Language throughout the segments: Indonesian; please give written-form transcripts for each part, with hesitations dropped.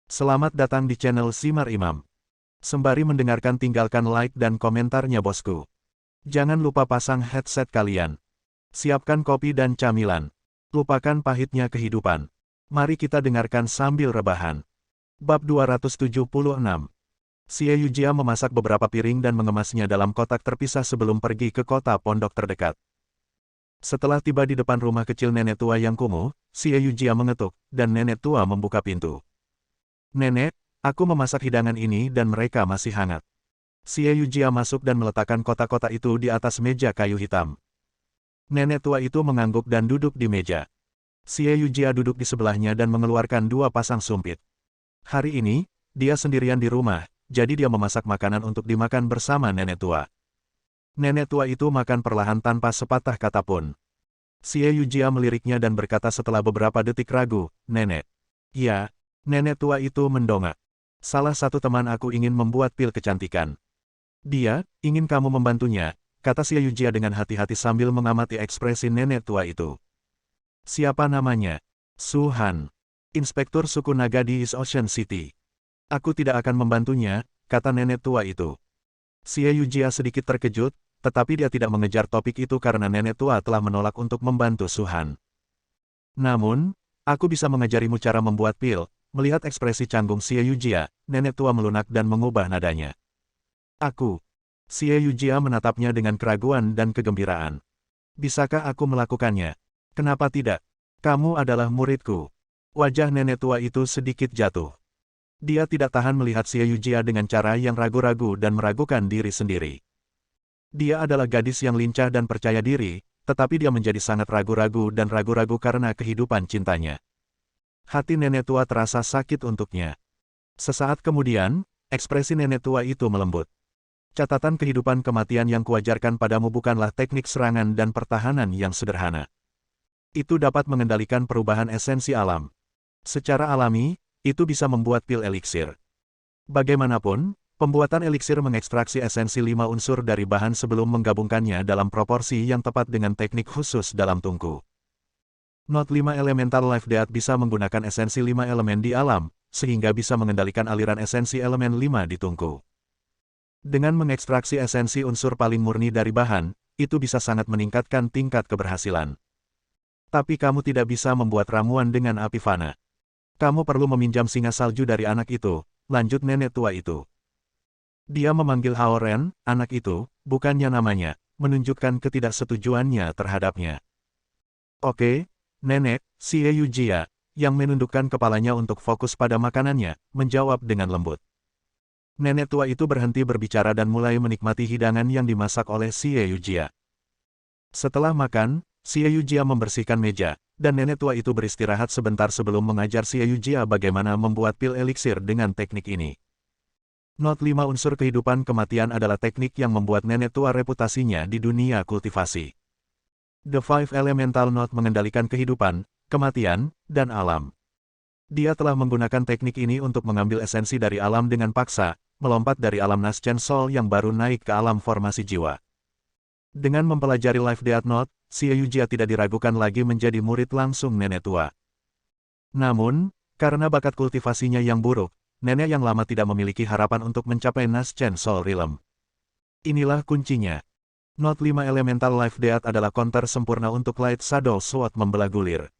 Selamat datang di channel Simar Imam. Sembari mendengarkan tinggalkan like dan komentarnya bosku. Jangan lupa pasang headset kalian. Siapkan kopi dan camilan. Lupakan pahitnya kehidupan. Mari kita dengarkan sambil rebahan. Bab 276. Xie Yujia memasak beberapa piring dan mengemasnya dalam kotak terpisah sebelum pergi ke kota pondok terdekat. Setelah tiba di depan rumah kecil nenek tua yang kumuh, Xie Yujia mengetuk, dan nenek tua membuka pintu. "Nenek, aku memasak hidangan ini dan mereka masih hangat." Xie Yujia masuk dan meletakkan kotak-kotak itu di atas meja kayu hitam. Nenek tua itu mengangguk dan duduk di meja. Xie Yujia duduk di sebelahnya dan mengeluarkan dua pasang sumpit. Hari ini, dia sendirian di rumah, jadi dia memasak makanan untuk dimakan bersama nenek tua. Nenek tua itu makan perlahan tanpa sepatah kata pun. Xie Yujia meliriknya dan berkata setelah beberapa detik ragu, "Nenek." "Ya." Nenek tua itu mendongak. "Salah satu teman aku ingin membuat pil kecantikan. Dia ingin kamu membantunya," kata Xie Yujia dengan hati-hati sambil mengamati ekspresi nenek tua itu. "Siapa namanya?" "Su Han. Inspektur suku naga di East Ocean City." "Aku tidak akan membantunya," kata nenek tua itu. Xie Yujia sedikit terkejut, tetapi dia tidak mengejar topik itu karena nenek tua telah menolak untuk membantu Su Han. "Namun, aku bisa mengajarimu cara membuat pil." Melihat ekspresi canggung Xie Yujia, nenek tua melunak dan mengubah nadanya. "Aku." Xie Yujia menatapnya dengan keraguan dan kegembiraan. "Bisakah aku melakukannya?" "Kenapa tidak? Kamu adalah muridku." Wajah nenek tua itu sedikit jatuh. Dia tidak tahan melihat Xie Yujia dengan cara yang ragu-ragu dan meragukan diri sendiri. Dia adalah gadis yang lincah dan percaya diri, tetapi dia menjadi sangat ragu-ragu dan ragu-ragu karena kehidupan cintanya. Hati nenek tua terasa sakit untuknya. Sesaat kemudian, ekspresi nenek tua itu melembut. "Catatan kehidupan kematian yang kuajarkan padamu bukanlah teknik serangan dan pertahanan yang sederhana. Itu dapat mengendalikan perubahan esensi alam. Secara alami, itu bisa membuat pil eliksir. Bagaimanapun, pembuatan eliksir mengekstraksi esensi 5 unsur dari bahan sebelum menggabungkannya dalam proporsi yang tepat dengan teknik khusus dalam tungku. Not 5 Elemental Life Death bisa menggunakan esensi 5 elemen di alam, sehingga bisa mengendalikan aliran esensi elemen 5 di tungku. Dengan mengekstraksi esensi unsur paling murni dari bahan, itu bisa sangat meningkatkan tingkat keberhasilan. Tapi kamu tidak bisa membuat ramuan dengan api fana. Kamu perlu meminjam singa salju dari anak itu," lanjut nenek tua itu. Dia memanggil Hao Ren, anak itu, bukannya namanya, menunjukkan ketidaksetujuannya terhadapnya. "Oke, Nenek," Xie Yujia, yang menundukkan kepalanya untuk fokus pada makanannya, menjawab dengan lembut. Nenek tua itu berhenti berbicara dan mulai menikmati hidangan yang dimasak oleh Xie Yujia. Setelah makan, Xie Yujia membersihkan meja, dan nenek tua itu beristirahat sebentar sebelum mengajar Xie Yujia bagaimana membuat pil eliksir dengan teknik ini. Not 5 unsur kehidupan kematian adalah teknik yang membuat nenek tua reputasinya di dunia kultivasi. The Five Elemental Knot mengendalikan kehidupan, kematian, dan alam. Dia telah menggunakan teknik ini untuk mengambil esensi dari alam dengan paksa, melompat dari alam Naschen Soul yang baru naik ke alam formasi jiwa. Dengan mempelajari Life Death Knot, Xie Yujia tidak diragukan lagi menjadi murid langsung nenek tua. Namun, karena bakat kultivasinya yang buruk, nenek yang lama tidak memiliki harapan untuk mencapai Naschen Soul Realm. Inilah kuncinya. Not 5 Elemental Life Death adalah counter sempurna untuk Light Shadow Sword membelah gulir.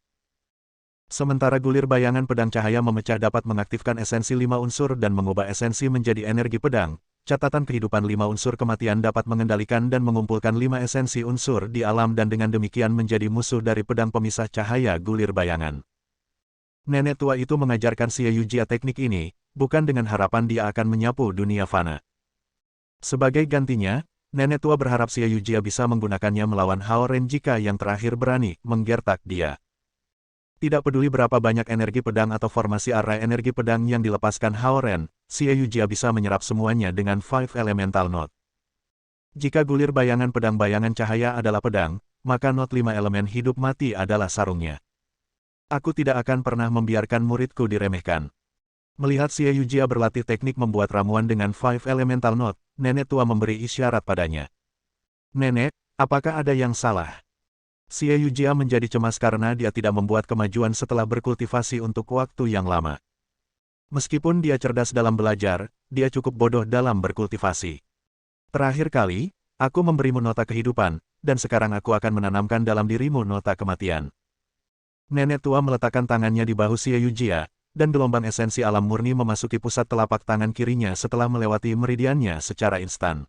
Sementara gulir bayangan pedang cahaya memecah dapat mengaktifkan esensi 5 unsur dan mengubah esensi menjadi energi pedang, catatan kehidupan 5 unsur kematian dapat mengendalikan dan mengumpulkan 5 esensi unsur di alam dan dengan demikian menjadi musuh dari pedang pemisah cahaya gulir bayangan. Nenek tua itu mengajarkan Xie Yujia teknik ini, bukan dengan harapan dia akan menyapu dunia fana. Sebagai gantinya, nenek tua berharap Xie Yujia bisa menggunakannya melawan Hao Ren jika yang terakhir berani menggertak dia. Tidak peduli berapa banyak energi pedang atau formasi array energi pedang yang dilepaskan Hao Ren, Xie Yujia bisa menyerap semuanya dengan Five Elemental Knot. Jika gulir bayangan pedang bayangan cahaya adalah pedang, maka Knot 5 elemen hidup mati adalah sarungnya. Aku tidak akan pernah membiarkan muridku diremehkan. Melihat Xie Yujia berlatih teknik membuat ramuan dengan Five Elemental Knot, nenek tua memberi isyarat padanya. "Nenek, apakah ada yang salah?" Xie Yujia menjadi cemas karena dia tidak membuat kemajuan setelah berkultivasi untuk waktu yang lama. Meskipun dia cerdas dalam belajar, dia cukup bodoh dalam berkultivasi. Terakhir kali, aku memberimu nota kehidupan, dan sekarang aku akan menanamkan dalam dirimu nota kematian. Nenek tua meletakkan tangannya di bahu Xie Yujia, dan gelombang esensi alam murni memasuki pusat telapak tangan kirinya setelah melewati meridiannya secara instan.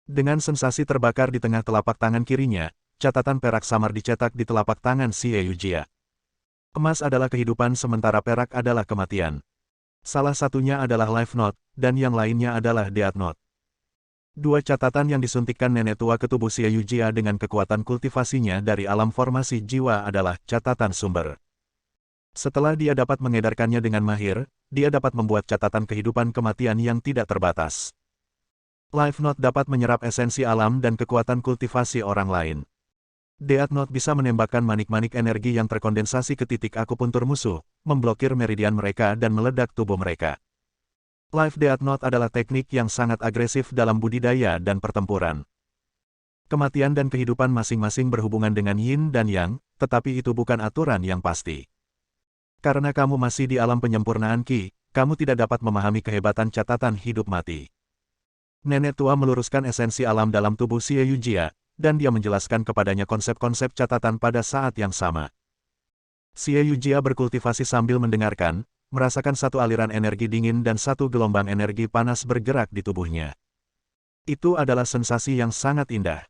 Dengan sensasi terbakar di tengah telapak tangan kirinya, catatan perak samar dicetak di telapak tangan Xie Yujia. Emas adalah kehidupan sementara perak adalah kematian. Salah satunya adalah Life Note, dan yang lainnya adalah Death Note. Dua catatan yang disuntikkan nenek tua ke tubuh Xie Yujia dengan kekuatan kultivasinya dari alam formasi jiwa adalah catatan sumber. Setelah dia dapat mengedarkannya dengan mahir, dia dapat membuat catatan kehidupan kematian yang tidak terbatas. Life Note dapat menyerap esensi alam dan kekuatan kultivasi orang lain. Death Note bisa menembakkan manik-manik energi yang terkondensasi ke titik akupuntur musuh, memblokir meridian mereka dan meledak tubuh mereka. Life Death Note adalah teknik yang sangat agresif dalam budidaya dan pertempuran. Kematian dan kehidupan masing-masing berhubungan dengan yin dan yang, tetapi itu bukan aturan yang pasti. Karena kamu masih di alam penyempurnaan Qi, kamu tidak dapat memahami kehebatan catatan hidup mati. Nenek tua meluruskan esensi alam dalam tubuh Xie Yujia, dan dia menjelaskan kepadanya konsep-konsep catatan pada saat yang sama. Xie Yujia berkultivasi sambil mendengarkan, merasakan satu aliran energi dingin dan satu gelombang energi panas bergerak di tubuhnya. Itu adalah sensasi yang sangat indah.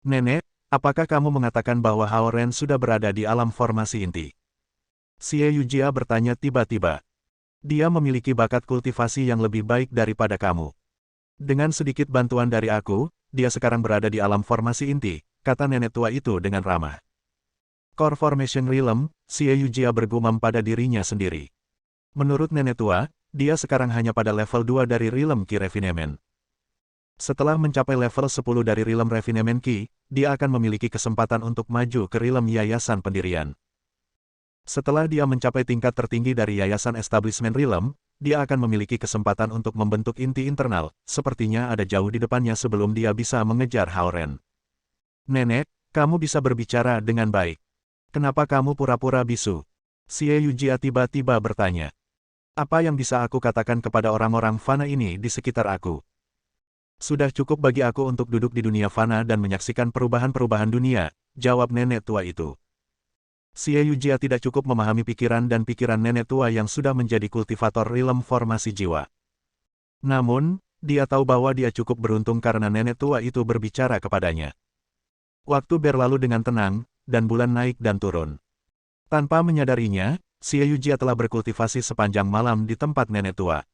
Nenek, apakah kamu mengatakan bahwa Hao Ren sudah berada di alam formasi inti? Xie Yujia bertanya tiba-tiba. Dia memiliki bakat kultivasi yang lebih baik daripada kamu. Dengan sedikit bantuan dari aku, dia sekarang berada di alam formasi inti, kata nenek tua itu dengan ramah. Core Formation Realm, Xie Yujia bergumam pada dirinya sendiri. Menurut nenek tua, dia sekarang hanya pada level 2 dari Realm Qi Refinement. Setelah mencapai level 10 dari Realm Refinement Qi, dia akan memiliki kesempatan untuk maju ke Realm Yayasan Pendirian. Setelah dia mencapai tingkat tertinggi dari Yayasan Establishment Realm, dia akan memiliki kesempatan untuk membentuk inti internal, sepertinya ada jauh di depannya sebelum dia bisa mengejar Hao Ren. Nenek, kamu bisa berbicara dengan baik. Kenapa kamu pura-pura bisu? Xie Yujia tiba-tiba bertanya. Apa yang bisa aku katakan kepada orang-orang fana ini di sekitar aku? Sudah cukup bagi aku untuk duduk di dunia fana dan menyaksikan perubahan-perubahan dunia, jawab nenek tua itu. Xie Yujia tidak cukup memahami pikiran dan pikiran nenek tua yang sudah menjadi kultivator realm formasi jiwa. Namun, dia tahu bahwa dia cukup beruntung karena nenek tua itu berbicara kepadanya. Waktu berlalu dengan tenang, dan bulan naik dan turun. Tanpa menyadarinya, Xie Yujia telah berkultivasi sepanjang malam di tempat nenek tua.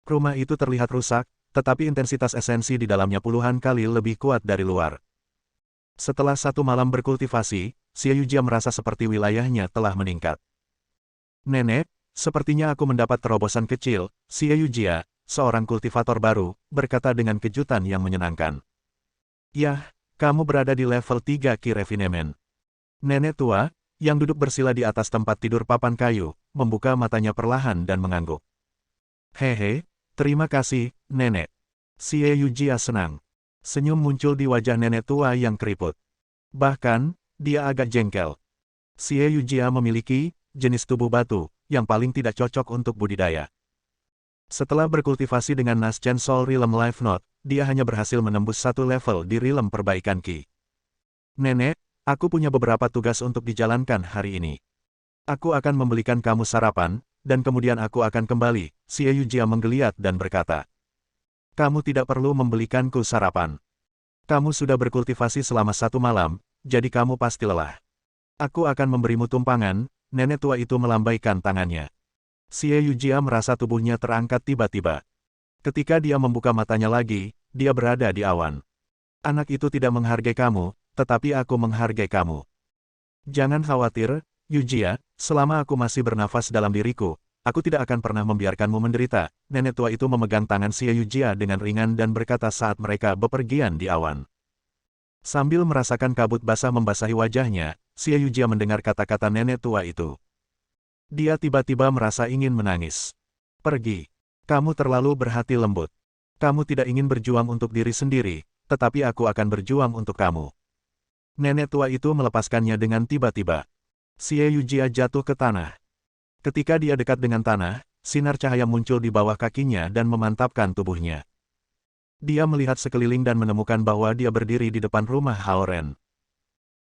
Rumah itu terlihat rusak, tetapi intensitas esensi di dalamnya puluhan kali lebih kuat dari luar. Setelah satu malam berkultivasi, Xie Yujia merasa seperti wilayahnya telah meningkat. Nenek, sepertinya aku mendapat terobosan kecil, Xie Yujia, seorang kultivator baru, berkata dengan kejutan yang menyenangkan. Yah, kamu berada di level 3 Qi Refinement. Nenek tua, yang duduk bersila di atas tempat tidur papan kayu, membuka matanya perlahan dan mengangguk. Hehe, terima kasih, nenek. Xie Yujia senang. Senyum muncul di wajah nenek tua yang keriput. Bahkan, dia agak jengkel. Xie Yujia memiliki jenis tubuh batu yang paling tidak cocok untuk budidaya. Setelah berkultivasi dengan Naschen Soul Realm Life Note, dia hanya berhasil menembus satu level di Realm Perbaikan Qi. Nenek, aku punya beberapa tugas untuk dijalankan hari ini. Aku akan membelikan kamu sarapan, dan kemudian aku akan kembali, Xie Yujia menggeliat dan berkata. Kamu tidak perlu membelikanku sarapan. Kamu sudah berkultivasi selama satu malam, jadi kamu pasti lelah. Aku akan memberimu tumpangan, nenek tua itu melambaikan tangannya. Xie Yujia merasa tubuhnya terangkat tiba-tiba. Ketika dia membuka matanya lagi, dia berada di awan. Anak itu tidak menghargai kamu, tetapi aku menghargai kamu. Jangan khawatir, Yujia, selama aku masih bernafas dalam diriku, aku tidak akan pernah membiarkanmu menderita. Nenek tua itu memegang tangan Xie Yujia dengan ringan dan berkata saat mereka bepergian di awan. Sambil merasakan kabut basah membasahi wajahnya, Xie Yujia mendengar kata-kata nenek tua itu. Dia tiba-tiba merasa ingin menangis. Pergi. Kamu terlalu berhati lembut. Kamu tidak ingin berjuang untuk diri sendiri, tetapi aku akan berjuang untuk kamu. Nenek tua itu melepaskannya dengan tiba-tiba. Xie Yujia jatuh ke tanah. Ketika dia dekat dengan tanah, sinar cahaya muncul di bawah kakinya dan memantapkan tubuhnya. Dia melihat sekeliling dan menemukan bahwa dia berdiri di depan rumah Haoren.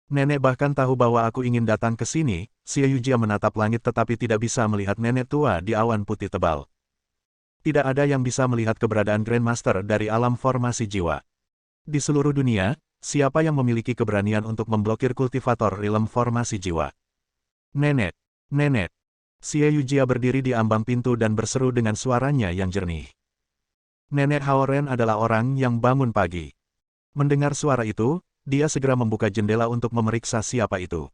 Nenek bahkan tahu bahwa aku ingin datang ke sini. Xie Yujia menatap langit tetapi tidak bisa melihat nenek tua di awan putih tebal. Tidak ada yang bisa melihat keberadaan Grandmaster dari alam formasi jiwa. Di seluruh dunia, siapa yang memiliki keberanian untuk memblokir kultivator realm formasi jiwa? Nenek, nenek. Xie Yujia berdiri di ambang pintu dan berseru dengan suaranya yang jernih. Nenek Haoren adalah orang yang bangun pagi. Mendengar suara itu, dia segera membuka jendela untuk memeriksa siapa itu.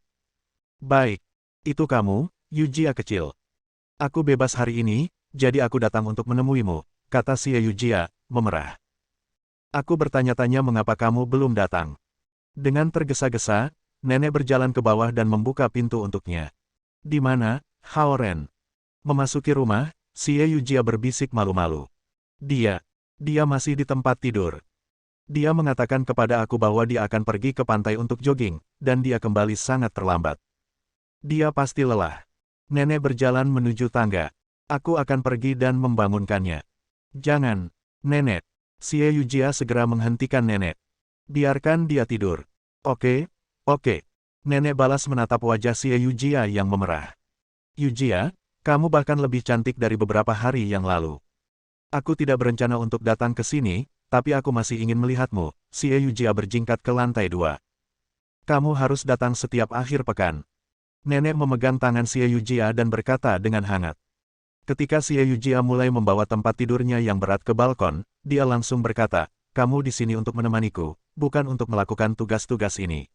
Baik, itu kamu, Yujia kecil. Aku bebas hari ini, jadi aku datang untuk menemuimu, kata Xie Yujia, memerah. Aku bertanya-tanya mengapa kamu belum datang. Dengan tergesa-gesa, nenek berjalan ke bawah dan membuka pintu untuknya. Di mana, Haoren? Memasuki rumah, Xie Yujia berbisik malu-malu. Dia masih di tempat tidur. Dia mengatakan kepada aku bahwa dia akan pergi ke pantai untuk jogging, dan dia kembali sangat terlambat. Dia pasti lelah. Nenek berjalan menuju tangga. Aku akan pergi dan membangunkannya. Jangan, nenek. Xie Yujia segera menghentikan nenek. Biarkan dia tidur. Oke. Nenek balas menatap wajah Xie Yujia yang memerah. Yujia, kamu bahkan lebih cantik dari beberapa hari yang lalu. Aku tidak berencana untuk datang ke sini, tapi aku masih ingin melihatmu. Xie Yujia berjingkat ke lantai 2. Kamu harus datang setiap akhir pekan. Nenek memegang tangan Xie Yujia dan berkata dengan hangat. Ketika Xie Yujia mulai membawa tempat tidurnya yang berat ke balkon, dia langsung berkata, kamu di sini untuk menemaniku, bukan untuk melakukan tugas-tugas ini.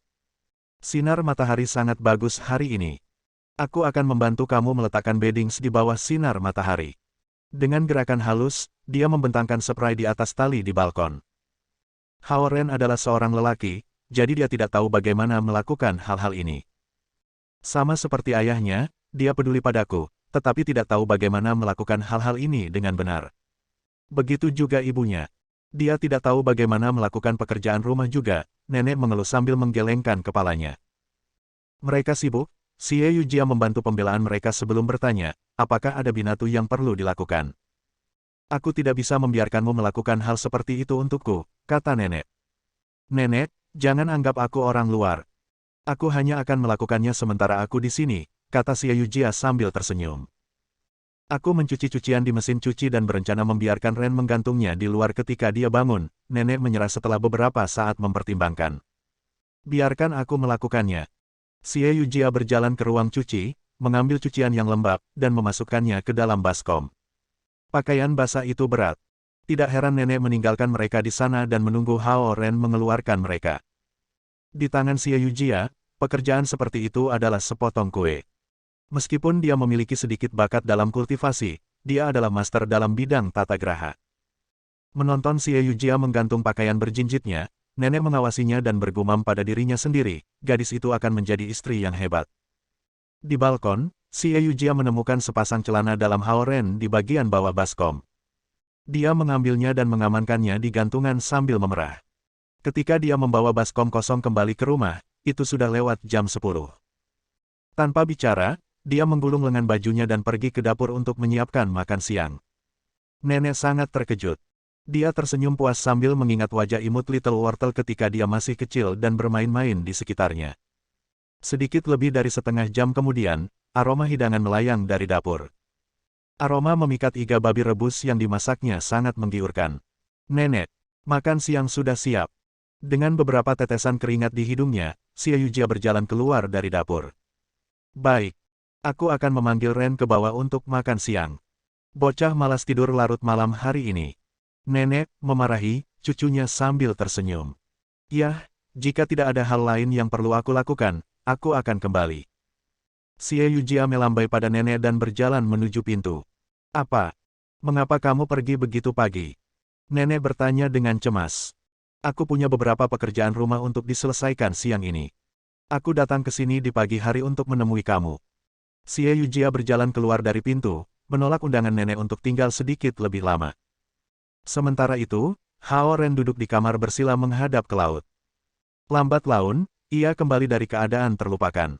Sinar matahari sangat bagus hari ini. Aku akan membantu kamu meletakkan beddings di bawah sinar matahari. Dengan gerakan halus, dia membentangkan spray di atas tali di balkon. Haoren adalah seorang lelaki, jadi dia tidak tahu bagaimana melakukan hal-hal ini. Sama seperti ayahnya, dia peduli padaku, tetapi tidak tahu bagaimana melakukan hal-hal ini dengan benar. Begitu juga ibunya. Dia tidak tahu bagaimana melakukan pekerjaan rumah juga, nenek mengeluh sambil menggelengkan kepalanya. Mereka sibuk. Xie Yujia membantu pembelaan mereka sebelum bertanya, apakah ada binatu yang perlu dilakukan. Aku tidak bisa membiarkanmu melakukan hal seperti itu untukku, kata nenek. Nenek, jangan anggap aku orang luar. Aku hanya akan melakukannya sementara aku di sini, kata Xie Yujia sambil tersenyum. Aku mencuci cucian di mesin cuci dan berencana membiarkan Ren menggantungnya di luar ketika dia bangun, nenek menyerah setelah beberapa saat mempertimbangkan. Biarkan aku melakukannya. Xie Yujia berjalan ke ruang cuci, mengambil cucian yang lembab, dan memasukkannya ke dalam baskom. Pakaian basah itu berat. Tidak heran nenek meninggalkan mereka di sana dan menunggu Hao Ren mengeluarkan mereka. Di tangan Xie Yujia, pekerjaan seperti itu adalah sepotong kue. Meskipun dia memiliki sedikit bakat dalam kultivasi, dia adalah master dalam bidang tata geraha. Menonton Xie Yujia menggantung pakaian berjinjitnya, nenek mengawasinya dan bergumam pada dirinya sendiri, gadis itu akan menjadi istri yang hebat. Di balkon, Xie Yujia menemukan sepasang celana dalam Haoren di bagian bawah baskom. Dia mengambilnya dan mengamankannya di gantungan sambil memerah. Ketika dia membawa baskom kosong kembali ke rumah, itu sudah lewat jam 10. Tanpa bicara, dia menggulung lengan bajunya dan pergi ke dapur untuk menyiapkan makan siang. Nenek sangat terkejut. Dia tersenyum puas sambil mengingat wajah imut Little Wortel ketika dia masih kecil dan bermain-main di sekitarnya. Sedikit lebih dari setengah jam kemudian, aroma hidangan melayang dari dapur. Aroma memikat iga babi rebus yang dimasaknya sangat menggiurkan. Nenek, makan siang sudah siap. Dengan beberapa tetesan keringat di hidungnya, Xie Yujia berjalan keluar dari dapur. Baik, aku akan memanggil Ren ke bawah untuk makan siang. Bocah malas tidur larut malam hari ini. Nenek memarahi cucunya sambil tersenyum. Yah, jika tidak ada hal lain yang perlu aku lakukan, aku akan kembali. Xie Yujia melambai pada nenek dan berjalan menuju pintu. Apa? Mengapa kamu pergi begitu pagi? Nenek bertanya dengan cemas. Aku punya beberapa pekerjaan rumah untuk diselesaikan siang ini. Aku datang ke sini di pagi hari untuk menemui kamu. Xie Yujia berjalan keluar dari pintu, menolak undangan nenek untuk tinggal sedikit lebih lama. Sementara itu, Hao Ren duduk di kamar bersila menghadap ke laut. Lambat laun, ia kembali dari keadaan terlupakan.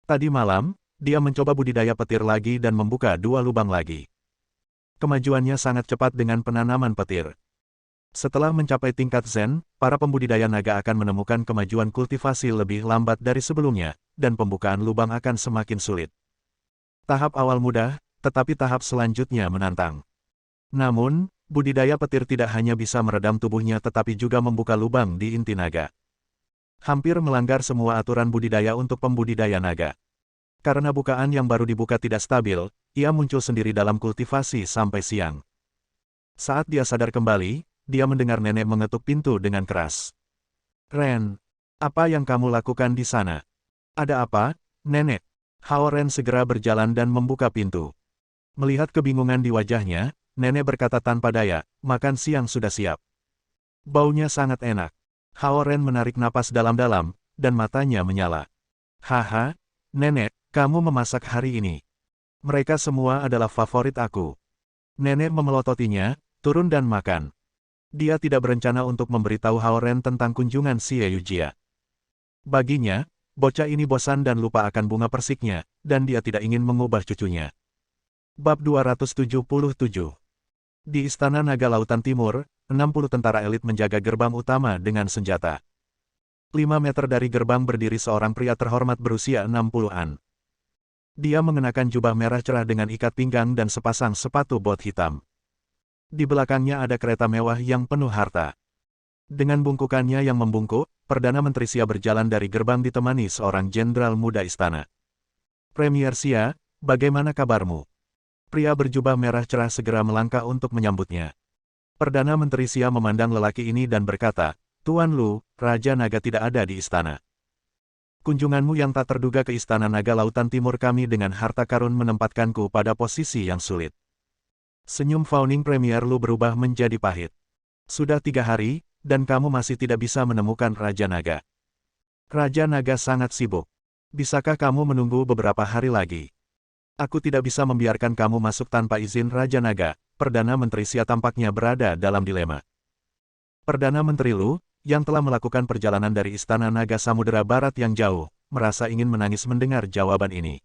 Tadi malam, dia mencoba budidaya petir lagi dan membuka 2 lubang lagi. Kemajuannya sangat cepat dengan penanaman petir. Setelah mencapai tingkat Zen, para pembudidaya naga akan menemukan kemajuan kultivasi lebih lambat dari sebelumnya, dan pembukaan lubang akan semakin sulit. Tahap awal mudah, tetapi tahap selanjutnya menantang. Namun, budidaya petir tidak hanya bisa meredam tubuhnya tetapi juga membuka lubang di inti naga. Hampir melanggar semua aturan budidaya untuk pembudidaya naga. Karena bukaan yang baru dibuka tidak stabil, ia muncul sendiri dalam kultivasi sampai siang. Saat dia sadar kembali, dia mendengar nenek mengetuk pintu dengan keras. "Ren, apa yang kamu lakukan di sana?" "Ada apa, nenek?" Hao Ren segera berjalan dan membuka pintu. Melihat kebingungan di wajahnya, nenek berkata tanpa daya, "Makan siang sudah siap." Baunya sangat enak. Hao Ren menarik napas dalam-dalam, dan matanya menyala. "Haha, nenek, kamu memasak hari ini. Mereka semua adalah favorit aku." Nenek memelototinya, turun dan makan. Dia tidak berencana untuk memberitahu Hao Ren tentang kunjungan si Yujia. Baginya, bocah ini bosan dan lupa akan bunga persiknya, dan dia tidak ingin mengubah cucunya. Bab 277. Di Istana Naga Lautan Timur, 60 tentara elit menjaga gerbang utama dengan senjata. 5 meter dari gerbang berdiri seorang pria terhormat berusia 60-an. Dia mengenakan jubah merah cerah dengan ikat pinggang dan sepasang sepatu bot hitam. Di belakangnya ada kereta mewah yang penuh harta. Dengan bungkukannya yang membungkuk, Perdana Menteri Xia berjalan dari gerbang ditemani seorang jenderal muda istana. "Premier Xia, bagaimana kabarmu?" Pria berjubah merah cerah segera melangkah untuk menyambutnya. Perdana Menteri Xia memandang lelaki ini dan berkata, "Tuan Lu, Raja Naga tidak ada di istana. Kunjunganmu yang tak terduga ke Istana Naga Lautan Timur kami dengan harta karun menempatkanku pada posisi yang sulit." Senyum fauning Premier Lu berubah menjadi pahit. "Sudah 3 hari, dan kamu masih tidak bisa menemukan Raja Naga. Raja Naga sangat sibuk. Bisakah kamu menunggu beberapa hari lagi? Aku tidak bisa membiarkan kamu masuk tanpa izin Raja Naga." Perdana Menteri Xia tampaknya berada dalam dilema. Perdana Menteri Lu, yang telah melakukan perjalanan dari Istana Naga Samudera Barat yang jauh, merasa ingin menangis mendengar jawaban ini.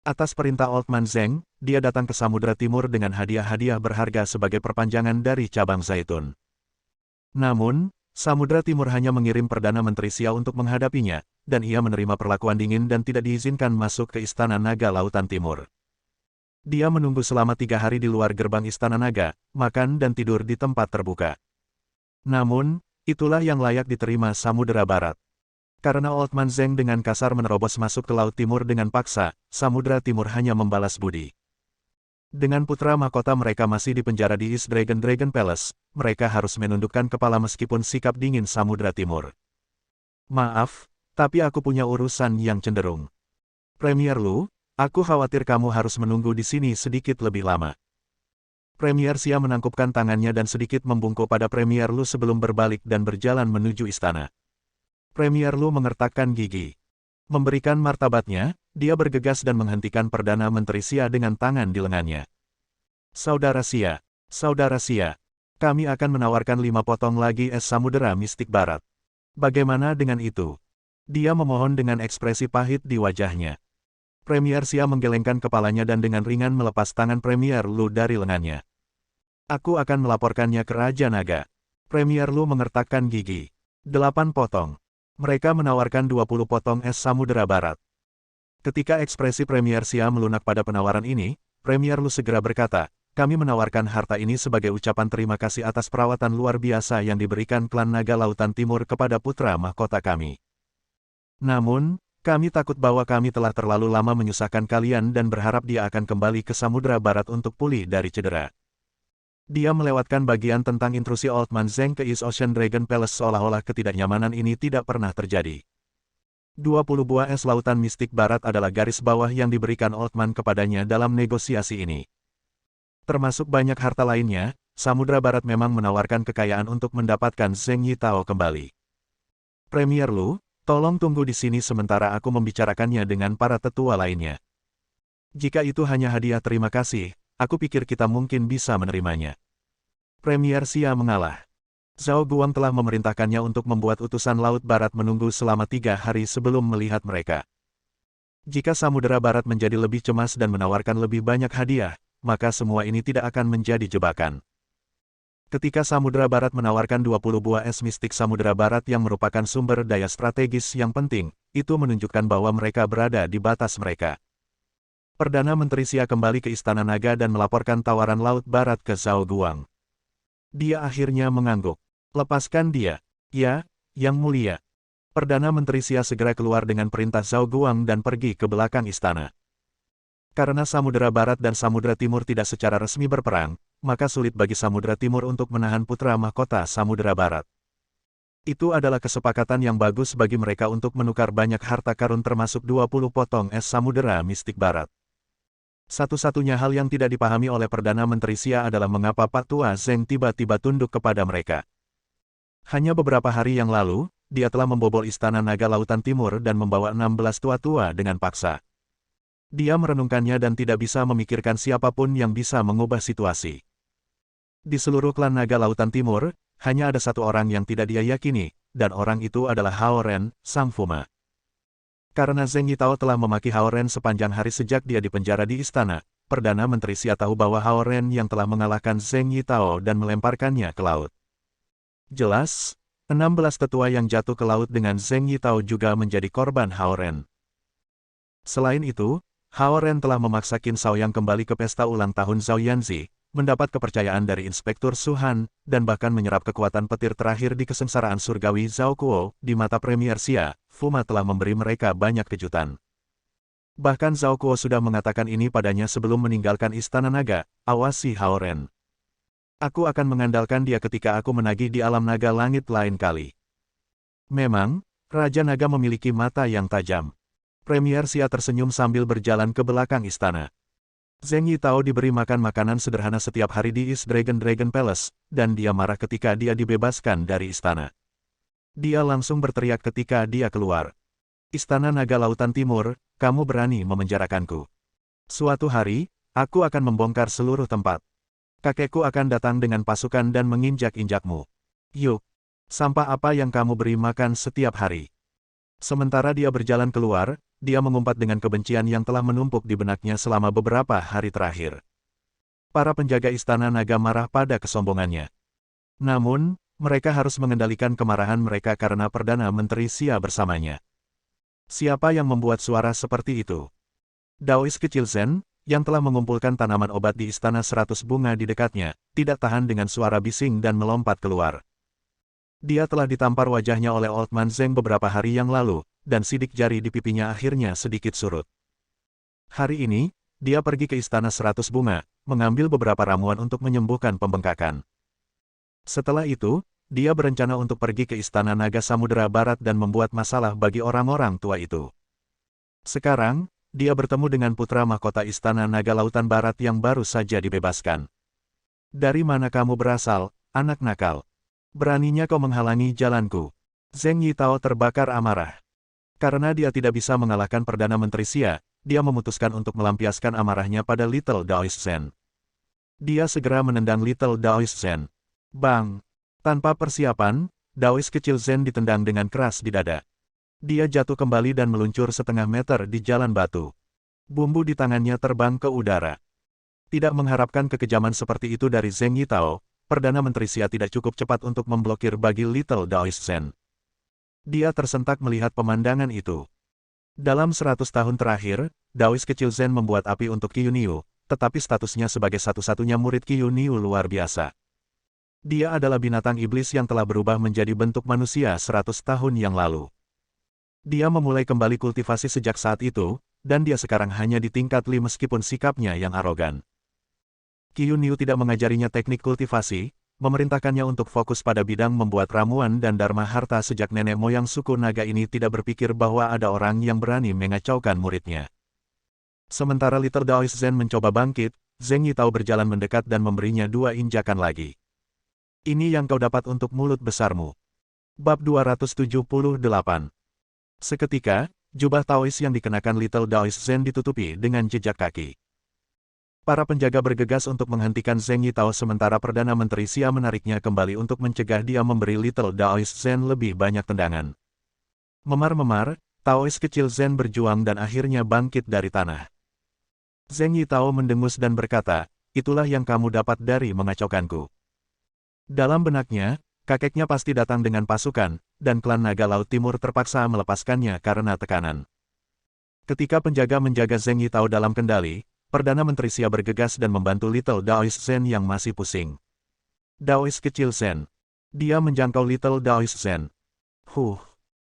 Atas perintah Old Man Zeng, dia datang ke Samudera Timur dengan hadiah-hadiah berharga sebagai perpanjangan dari cabang zaitun. Namun, Samudera Timur hanya mengirim Perdana Menteri Xia untuk menghadapinya, dan ia menerima perlakuan dingin dan tidak diizinkan masuk ke Istana Naga Lautan Timur. Dia menunggu selama 3 hari di luar gerbang Istana Naga, makan dan tidur di tempat terbuka. Namun, itulah yang layak diterima Samudera Barat. Karena Old Man Zeng dengan kasar menerobos masuk ke Laut Timur dengan paksa, Samudera Timur hanya membalas budi. Dengan putra mahkota mereka masih dipenjara di East Dragon Palace, mereka harus menundukkan kepala meskipun sikap dingin Samudera Timur. "Maaf, tapi aku punya urusan yang cenderung. Premier Lu, aku khawatir kamu harus menunggu di sini sedikit lebih lama." Premier Xia menangkupkan tangannya dan sedikit membungkuk pada Premier Lu sebelum berbalik dan berjalan menuju istana. Premier Lu mengertakkan gigi. Memberikan martabatnya, dia bergegas dan menghentikan Perdana Menteri Xia dengan tangan di lengannya. Saudara Xia, kami akan menawarkan 5 potong lagi es samudera mistik barat. Bagaimana dengan itu?" Dia memohon dengan ekspresi pahit di wajahnya. Premier Xia menggelengkan kepalanya dan dengan ringan melepas tangan Premier Lu dari lengannya. "Aku akan melaporkannya ke Raja Naga." Premier Lu mengertakkan gigi. 8 potong. Mereka menawarkan 20 potong es samudera barat. Ketika ekspresi Premier Xia melunak pada penawaran ini, Premier Lu segera berkata, "Kami menawarkan harta ini sebagai ucapan terima kasih atas perawatan luar biasa yang diberikan klan Naga Lautan Timur kepada putra mahkota kami. Namun, kami takut bahwa kami telah terlalu lama menyusahkan kalian dan berharap dia akan kembali ke Samudera Barat untuk pulih dari cedera." Dia melewatkan bagian tentang intrusi Old Man Zeng ke East Ocean Dragon Palace seolah-olah ketidaknyamanan ini tidak pernah terjadi. 20 buah es lautan mistik barat adalah garis bawah yang diberikan Old Man kepadanya dalam negosiasi ini. Termasuk banyak harta lainnya, Samudera Barat memang menawarkan kekayaan untuk mendapatkan Zeng Yitao kembali. "Premier Lu, tolong tunggu di sini sementara aku membicarakannya dengan para tetua lainnya. Jika itu hanya hadiah terima kasih, aku pikir kita mungkin bisa menerimanya." Premier Xia mengalah. Zhao Guang telah memerintahkannya untuk membuat utusan Laut Barat menunggu selama 3 hari sebelum melihat mereka. Jika Samudera Barat menjadi lebih cemas dan menawarkan lebih banyak hadiah, maka semua ini tidak akan menjadi jebakan. Ketika Samudera Barat menawarkan 20 buah es mistik Samudera Barat yang merupakan sumber daya strategis yang penting, itu menunjukkan bahwa mereka berada di batas mereka. Perdana Menteri Xia kembali ke Istana Naga dan melaporkan tawaran Laut Barat ke Zhao Guang. Dia akhirnya mengangguk. Lepaskan dia. Ya, Yang Mulia. Perdana Menteri Xia segera keluar dengan perintah Zhao Guang dan pergi ke belakang istana. Karena Samudera Barat dan Samudera Timur tidak secara resmi berperang, maka sulit bagi Samudera Timur untuk menahan putra mahkota Samudera Barat. Itu adalah kesepakatan yang bagus bagi mereka untuk menukar banyak harta karun termasuk 20 potong es Samudera Mistik Barat. Satu-satunya hal yang tidak dipahami oleh Perdana Menteri Xia adalah mengapa Pak Tua Zeng tiba-tiba tunduk kepada mereka. Hanya beberapa hari yang lalu, dia telah membobol Istana Naga Lautan Timur dan membawa 16 tua-tua dengan paksa. Dia merenungkannya dan tidak bisa memikirkan siapapun yang bisa mengubah situasi. Di seluruh klan Naga Lautan Timur, hanya ada satu orang yang tidak dia yakini, dan orang itu adalah Hao Ren, Sang Fuma. Karena Zheng Yitao telah memaki Hao Ren sepanjang hari sejak dia dipenjara di istana, Perdana Menteri Xia tahu bahwa Hao Ren yang telah mengalahkan Zheng Yitao dan melemparkannya ke laut. Jelas, 16 tetua yang jatuh ke laut dengan Zheng Yitao juga menjadi korban Hao Ren. Selain itu, Hao Ren telah memaksa Qin Shaoyang kembali ke pesta ulang tahun Zhao Yanzi, mendapat kepercayaan dari Inspektur Su Han, dan bahkan menyerap kekuatan petir terakhir di kesengsaraan surgawi Zhao Kuo. Di mata Premier Xia, Fuma telah memberi mereka banyak kejutan. Bahkan Zhao Kuo sudah mengatakan ini padanya sebelum meninggalkan Istana Naga, awasi Hao Ren. Aku akan mengandalkan dia ketika aku menagih di alam naga langit lain kali. Memang, Raja Naga memiliki mata yang tajam. Premier Xia tersenyum sambil berjalan ke belakang istana. Zheng Yitao diberi makan makanan sederhana setiap hari di East Dragon Palace, dan dia marah ketika dia dibebaskan dari istana. Dia langsung berteriak ketika dia keluar. Istana Naga Lautan Timur, kamu berani memenjarakanku. Suatu hari, aku akan membongkar seluruh tempat. Kakekku akan datang dengan pasukan dan menginjak-injakmu. Yuk, sampah apa yang kamu beri makan setiap hari? Sementara dia berjalan keluar, dia mengumpat dengan kebencian yang telah menumpuk di benaknya selama beberapa hari terakhir. Para penjaga Istana Naga marah pada kesombongannya. Namun, mereka harus mengendalikan kemarahan mereka karena Perdana Menteri Xia bersamanya. Siapa yang membuat suara seperti itu? Daois kecil Zen, yang telah mengumpulkan tanaman obat di Istana 100 bunga di dekatnya, tidak tahan dengan suara bising dan melompat keluar. Dia telah ditampar wajahnya oleh Old Man Zeng beberapa hari yang lalu, dan sidik jari di pipinya akhirnya sedikit surut. Hari ini, dia pergi ke Istana 100 bunga, mengambil beberapa ramuan untuk menyembuhkan pembengkakan. Setelah itu, dia berencana untuk pergi ke Istana Naga Samudera Barat dan membuat masalah bagi orang-orang tua itu. Sekarang, dia bertemu dengan putra mahkota Istana Naga Lautan Barat yang baru saja dibebaskan. Dari mana kamu berasal, anak nakal? Beraninya kau menghalangi jalanku. Zheng Yitao terbakar amarah. Karena dia tidak bisa mengalahkan Perdana Menteri Xia, dia memutuskan untuk melampiaskan amarahnya pada Little Daoist Zen. Dia segera menendang Little Daoist Zen. Bang! Tanpa persiapan, Daoist kecil Zen ditendang dengan keras di dada. Dia jatuh kembali dan meluncur setengah meter di jalan batu. Bumbu di tangannya terbang ke udara. Tidak mengharapkan kekejaman seperti itu dari Zheng Yitao, Perdana Menteri Xia tidak cukup cepat untuk memblokir bagi Little Daoist Zen. Dia tersentak melihat pemandangan itu. Dalam 100 tahun terakhir, Daoist kecil Zen membuat api untuk Qiu Niu, tetapi statusnya sebagai satu-satunya murid Qiu Niu luar biasa. Dia adalah binatang iblis yang telah berubah menjadi bentuk manusia 100 tahun yang lalu. Dia memulai kembali kultivasi sejak saat itu, dan dia sekarang hanya di tingkat Li meskipun sikapnya yang arogan. Qiu Niu tidak mengajarinya teknik kultivasi, memerintahkannya untuk fokus pada bidang membuat ramuan dan dharma harta sejak nenek moyang suku naga ini tidak berpikir bahwa ada orang yang berani mengacaukan muridnya. Sementara Little Daoist Zen mencoba bangkit, Zheng Yitao berjalan mendekat dan memberinya 2 injakan lagi. Ini yang kau dapat untuk mulut besarmu. Bab 278. Seketika, jubah Taois yang dikenakan Little Daoist Zen ditutupi dengan jejak kaki. Para penjaga bergegas untuk menghentikan Zheng Yitao sementara Perdana Menteri Xia menariknya kembali untuk mencegah dia memberi Little Daoist Zen lebih banyak tendangan. Memar-memar, Taois kecil Zen berjuang dan akhirnya bangkit dari tanah. Zheng Yitao mendengus dan berkata, itulah yang kamu dapat dari mengacaukanku. Dalam benaknya, kakeknya pasti datang dengan pasukan, dan klan naga Laut Timur terpaksa melepaskannya karena tekanan. Ketika penjaga menjaga Zheng Yitao dalam kendali, Perdana Menteri Xia bergegas dan membantu Little Daoist Zhen yang masih pusing. Daoist kecil Zhen. Dia menjangkau Little Daoist Zhen.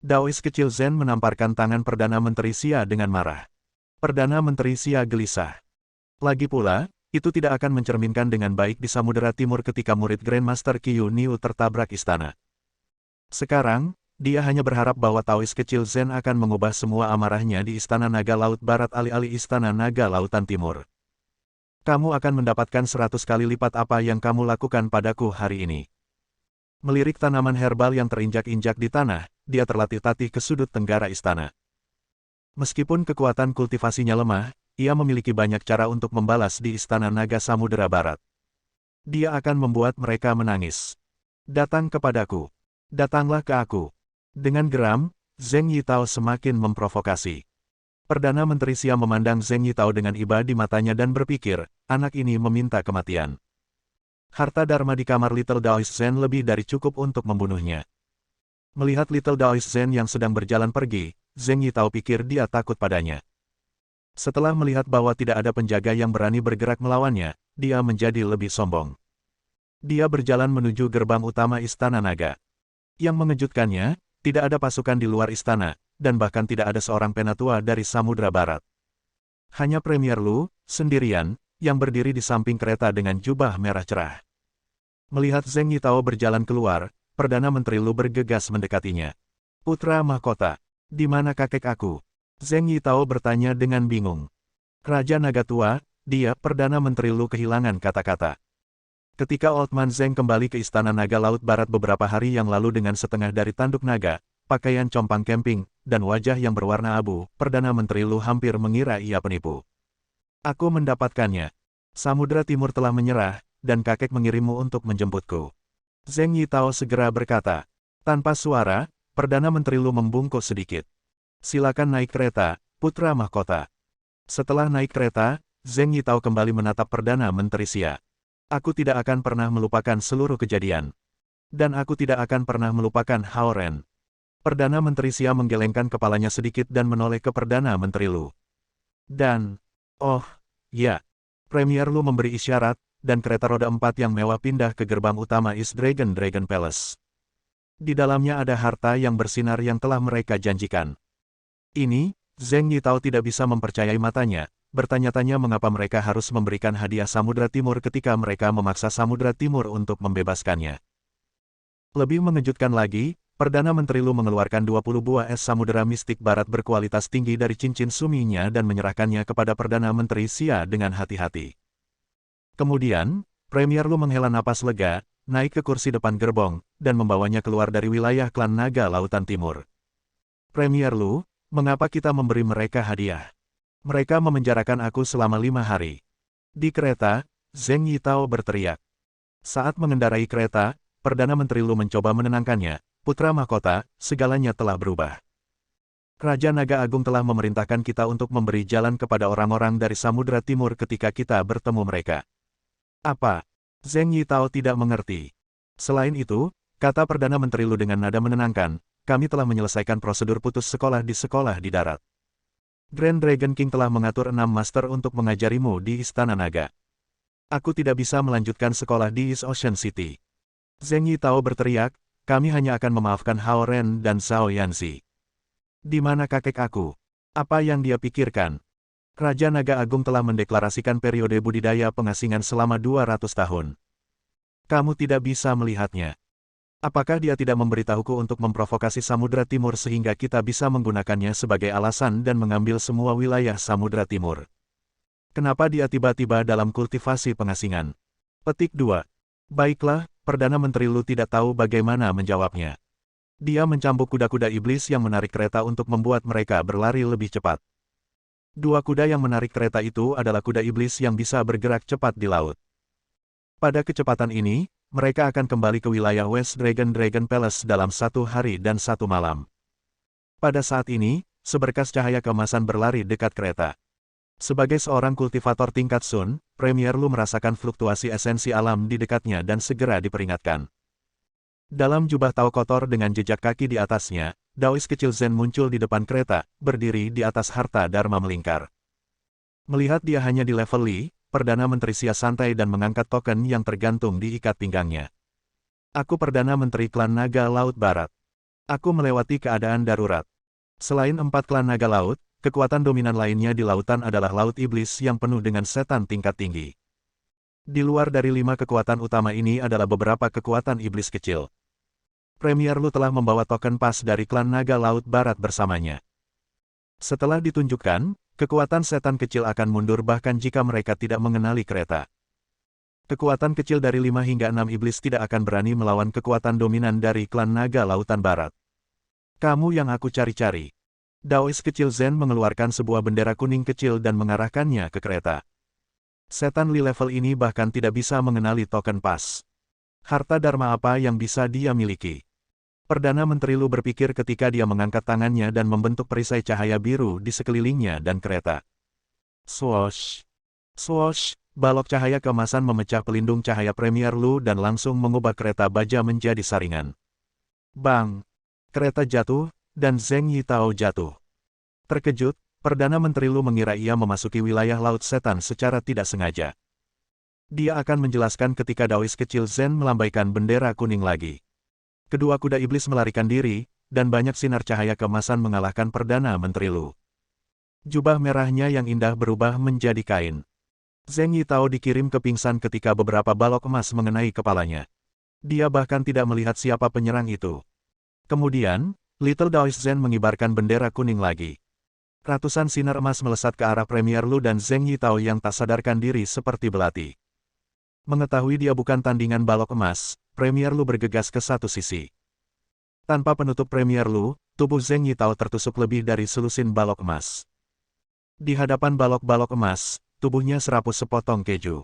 Daoist kecil Zhen menamparkan tangan Perdana Menteri Xia dengan marah. Perdana Menteri Xia gelisah. Lagi pula, itu tidak akan mencerminkan dengan baik di Samudera Timur ketika murid Grandmaster Qiyu Niu tertabrak istana. Sekarang, dia hanya berharap bahwa Taoist kecil Zhen akan mengubah semua amarahnya di Istana Naga Laut Barat alih-alih Istana Naga Lautan Timur. Kamu akan mendapatkan 100 kali lipat apa yang kamu lakukan padaku hari ini. Melirik tanaman herbal yang terinjak-injak di tanah, dia terlatih-tatih ke sudut tenggara istana. Meskipun kekuatan kultivasinya lemah, ia memiliki banyak cara untuk membalas di Istana Naga Samudera Barat. Dia akan membuat mereka menangis. Datang kepadaku. Datanglah ke aku. Dengan geram, Zheng Yitao semakin memprovokasi. Perdana Menteri Xia memandang Zheng Yitao dengan iba di matanya dan berpikir, anak ini meminta kematian. Harta Dharma di kamar Little Daoist Zhen lebih dari cukup untuk membunuhnya. Melihat Little Daoist Zhen yang sedang berjalan pergi, Zheng Yitao pikir dia takut padanya. Setelah melihat bahwa tidak ada penjaga yang berani bergerak melawannya, dia menjadi lebih sombong. Dia berjalan menuju gerbang utama Istana Naga. Yang mengejutkannya, tidak ada pasukan di luar istana, dan bahkan tidak ada seorang penatua dari Samudra Barat. Hanya Premier Lu, sendirian, yang berdiri di samping kereta dengan jubah merah cerah. Melihat Zheng Yitao berjalan keluar, Perdana Menteri Lu bergegas mendekatinya. Putra Mahkota, di mana kakek aku? Zheng Yitao bertanya dengan bingung. Raja Naga Tua, dia, Perdana Menteri Lu kehilangan kata-kata. Ketika Old Man Zheng kembali ke Istana Naga Laut Barat beberapa hari yang lalu dengan setengah dari tanduk naga, pakaian compang camping, dan wajah yang berwarna abu, Perdana Menteri Lu hampir mengira ia penipu. Aku mendapatkannya. Samudra Timur telah menyerah, dan kakek mengirimmu untuk menjemputku. Zheng Yitao segera berkata. Tanpa suara, Perdana Menteri Lu membungkuk sedikit. Silakan naik kereta, Putra Mahkota. Setelah naik kereta, Zheng Yitao kembali menatap Perdana Menteri Xia. Aku tidak akan pernah melupakan seluruh kejadian. Dan aku tidak akan pernah melupakan Hao Ren. Perdana Menteri Xia menggelengkan kepalanya sedikit dan menoleh ke Perdana Menteri Lu. Dan, oh, ya. Premier Lu memberi isyarat, dan kereta roda 4 yang mewah pindah ke gerbang utama East Dragon Palace. Di dalamnya ada harta yang bersinar yang telah mereka janjikan. Ini, Zheng Yitao tidak bisa mempercayai matanya, bertanya-tanya mengapa mereka harus memberikan hadiah Samudra Timur ketika mereka memaksa Samudra Timur untuk membebaskannya. Lebih mengejutkan lagi, Perdana Menteri Lu mengeluarkan 20 buah es Samudera Mistik Barat berkualitas tinggi dari cincin suminya dan menyerahkannya kepada Perdana Menteri Xia dengan hati-hati. Kemudian, Premier Lu menghela napas lega, naik ke kursi depan gerbong, dan membawanya keluar dari wilayah klan Naga Lautan Timur. Premier Lu, mengapa kita memberi mereka hadiah? Mereka memenjarakan aku selama 5 hari. Di kereta, Zheng Yitao berteriak. Saat mengendarai kereta, Perdana Menteri Lu mencoba menenangkannya. Putra Mahkota, segalanya telah berubah. Raja Naga Agung telah memerintahkan kita untuk memberi jalan kepada orang-orang dari Samudra Timur ketika kita bertemu mereka. Apa? Zheng Yitao tidak mengerti. Selain itu, kata Perdana Menteri Lu dengan nada menenangkan, kami telah menyelesaikan prosedur putus sekolah di darat. Grand Dragon King telah mengatur 6 master untuk mengajarimu di Istana Naga. Aku tidak bisa melanjutkan sekolah di East Ocean City. Zheng Yitao berteriak, kami hanya akan memaafkan Hao Ren dan Zhao Yanzi. Di mana kakek aku? Apa yang dia pikirkan? Raja Naga Agung telah mendeklarasikan periode budidaya pengasingan selama 200 tahun. Kamu tidak bisa melihatnya. Apakah dia tidak memberitahuku untuk memprovokasi Samudra Timur sehingga kita bisa menggunakannya sebagai alasan dan mengambil semua wilayah Samudra Timur? Kenapa dia tiba-tiba dalam kultivasi pengasingan? Petik 2. Baiklah, Perdana Menteri Lu tidak tahu bagaimana menjawabnya. Dia mencambuk kuda-kuda iblis yang menarik kereta untuk membuat mereka berlari lebih cepat. 2 kuda yang menarik kereta itu adalah kuda iblis yang bisa bergerak cepat di laut. Pada kecepatan ini, mereka akan kembali ke wilayah West Dragon Palace dalam 1 hari dan 1 malam. Pada saat ini, seberkas cahaya keemasan berlari dekat kereta. Sebagai seorang kultivator tingkat Sun, Premier Lu merasakan fluktuasi esensi alam di dekatnya dan segera diperingatkan. Dalam jubah tau kotor dengan jejak kaki di atasnya, Daois kecil Zen muncul di depan kereta, berdiri di atas harta Dharma melingkar. Melihat dia hanya di level Li, Perdana Menteri Xia santai dan mengangkat token yang tergantung di ikat pinggangnya. Aku Perdana Menteri Klan Naga Laut Barat. Aku melewati keadaan darurat. Selain 4 klan naga laut, kekuatan dominan lainnya di lautan adalah Laut Iblis yang penuh dengan setan tingkat tinggi. Di luar dari 5 kekuatan utama ini adalah beberapa kekuatan iblis kecil. Premier Lu telah membawa token pas dari klan naga Laut Barat bersamanya. Setelah ditunjukkan, kekuatan setan kecil akan mundur bahkan jika mereka tidak mengenali kereta. Kekuatan kecil dari 5 hingga 6 iblis tidak akan berani melawan kekuatan dominan dari klan naga Lautan Barat. Kamu yang aku cari-cari. Daois kecil Zen mengeluarkan sebuah bendera kuning kecil dan mengarahkannya ke kereta. Setan Li level ini bahkan tidak bisa mengenali token pas. Harta Dharma apa yang bisa dia miliki? Perdana Menteri Lu berpikir ketika dia mengangkat tangannya dan membentuk perisai cahaya biru di sekelilingnya dan kereta. Swoosh! Swoosh! Balok cahaya keemasan memecah pelindung cahaya Premier Lu dan langsung mengubah kereta baja menjadi saringan. Bang! Kereta jatuh, dan Zheng Yitao jatuh. Terkejut, Perdana Menteri Lu mengira ia memasuki wilayah Laut Setan secara tidak sengaja. Dia akan menjelaskan ketika Daois kecil Zen melambaikan bendera kuning lagi. Kedua kuda iblis melarikan diri, dan banyak sinar cahaya keemasan mengalahkan Perdana Menteri Lu. Jubah merahnya yang indah berubah menjadi kain. Zheng Yitao dikirim ke pingsan ketika beberapa balok emas mengenai kepalanya. Dia bahkan tidak melihat siapa penyerang itu. Kemudian, Little Daois Zen mengibarkan bendera kuning lagi. Ratusan sinar emas melesat ke arah Premier Lu dan Zheng Yitao yang tak sadarkan diri seperti belati. Mengetahui dia bukan tandingan balok emas, Premier Lu bergegas ke satu sisi. Tanpa penutup Premier Lu, tubuh Zheng Yitao tertusuk lebih dari selusin balok emas. Di hadapan balok-balok emas, tubuhnya serapus sepotong keju.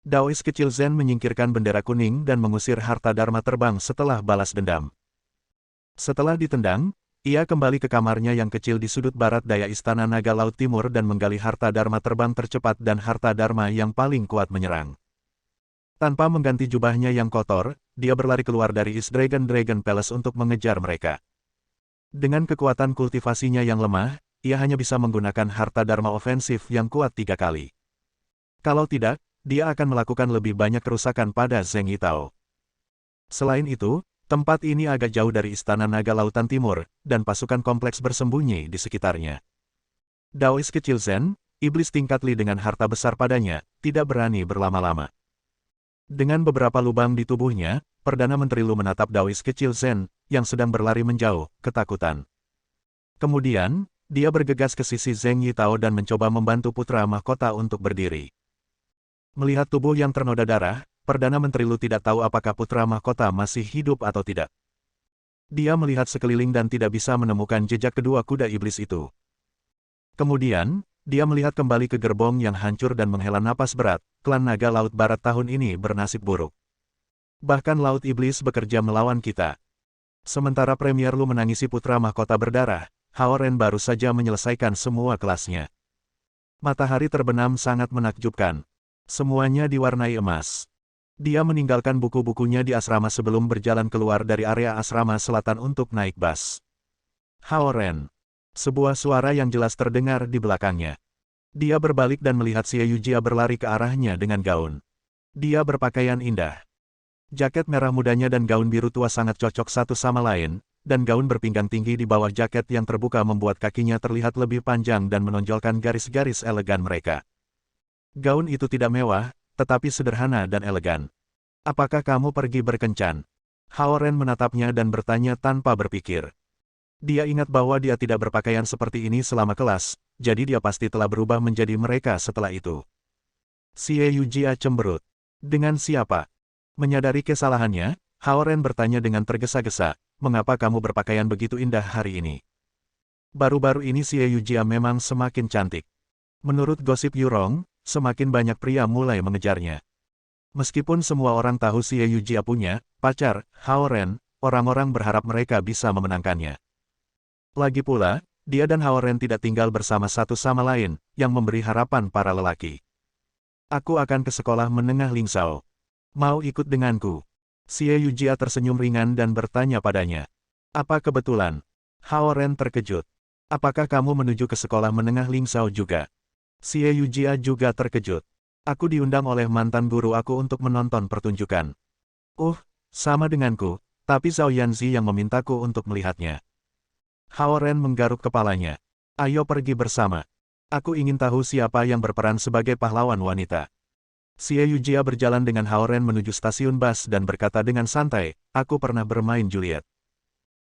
Daois kecil Zen menyingkirkan bendera kuning dan mengusir harta Dharma terbang setelah balas dendam. Setelah ditendang, ia kembali ke kamarnya yang kecil di sudut barat daya Istana Naga Laut Timur dan menggali harta Dharma terbang tercepat dan harta Dharma yang paling kuat menyerang. Tanpa mengganti jubahnya yang kotor, dia berlari keluar dari East Dragon Palace untuk mengejar mereka. Dengan kekuatan kultivasinya yang lemah, ia hanya bisa menggunakan harta Dharma ofensif yang kuat 3 kali. Kalau tidak, dia akan melakukan lebih banyak kerusakan pada Zheng Yitao. Selain itu, tempat ini agak jauh dari Istana Naga Lautan Timur, dan pasukan kompleks bersembunyi di sekitarnya. Daois kecil Zen, iblis tingkat Li dengan harta besar padanya, tidak berani berlama-lama. Dengan beberapa lubang di tubuhnya, Perdana Menteri Lu menatap Daois kecil Zen, yang sedang berlari menjauh, ketakutan. Kemudian, dia bergegas ke sisi Zheng Yitao dan mencoba membantu putra mahkota untuk berdiri. Melihat tubuh yang ternoda darah, Perdana Menteri Lu tidak tahu apakah putra mahkota masih hidup atau tidak. Dia melihat sekeliling dan tidak bisa menemukan jejak kedua kuda iblis itu. Kemudian, dia melihat kembali ke gerbong yang hancur dan menghela napas berat. Klan Naga Laut Barat tahun ini bernasib buruk. Bahkan Laut Iblis bekerja melawan kita. Sementara Premier Lu menangisi putra mahkota berdarah, Hao Ren baru saja menyelesaikan semua kelasnya. Matahari terbenam sangat menakjubkan. Semuanya diwarnai emas. Dia meninggalkan buku-bukunya di asrama sebelum berjalan keluar dari area asrama selatan untuk naik bus. Hao Ren. Sebuah suara yang jelas terdengar di belakangnya. Dia berbalik dan melihat Xie Yujia berlari ke arahnya dengan gaun. Dia berpakaian indah. Jaket merah mudanya dan gaun biru tua sangat cocok satu sama lain, dan gaun berpinggang tinggi di bawah jaket yang terbuka membuat kakinya terlihat lebih panjang dan menonjolkan garis-garis elegan mereka. Gaun itu tidak mewah, tetapi sederhana dan elegan. Apakah kamu pergi berkencan? Hao Ren menatapnya dan bertanya tanpa berpikir. Dia ingat bahwa dia tidak berpakaian seperti ini selama kelas, jadi dia pasti telah berubah menjadi mereka setelah itu. Xie Yujia cemberut. Dengan siapa? Menyadari kesalahannya, Hao Ren bertanya dengan tergesa-gesa, mengapa kamu berpakaian begitu indah hari ini? Baru-baru ini Xie Yujia memang semakin cantik. Menurut gosip Yurong, semakin banyak pria mulai mengejarnya. Meskipun semua orang tahu Xie Yujia punya pacar, Hao Ren, orang-orang berharap mereka bisa memenangkannya. Lagi pula, dia dan Hao Ren tidak tinggal bersama satu sama lain, yang memberi harapan para lelaki. Aku akan ke sekolah menengah Lingzhou. Mau ikut denganku? Xie Yujia tersenyum ringan dan bertanya padanya. Apa kebetulan? Hao Ren terkejut. Apakah kamu menuju ke sekolah menengah Lingzhou juga? Xie Yujia juga terkejut. Aku diundang oleh mantan guru aku untuk menonton pertunjukan. Sama denganku, tapi Zhao Yanzi yang memintaku untuk melihatnya. Hao Ren menggaruk kepalanya. Ayo pergi bersama. Aku ingin tahu siapa yang berperan sebagai pahlawan wanita. Xie Yujia berjalan dengan Hao Ren menuju stasiun bus dan berkata dengan santai, aku pernah bermain Juliet.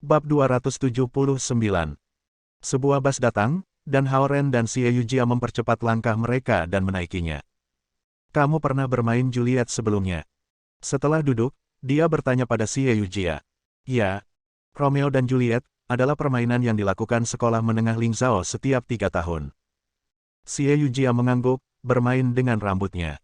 Bab 279. Sebuah bus datang, dan Hao Ren dan Xie Yujia mempercepat langkah mereka dan menaikinya. Kamu pernah bermain Juliet sebelumnya? Setelah duduk, dia bertanya pada Xie Yujia. Ya, Romeo dan Juliet adalah permainan yang dilakukan sekolah menengah Lingzhou setiap 3 tahun. Xie Yujia mengangguk, bermain dengan rambutnya.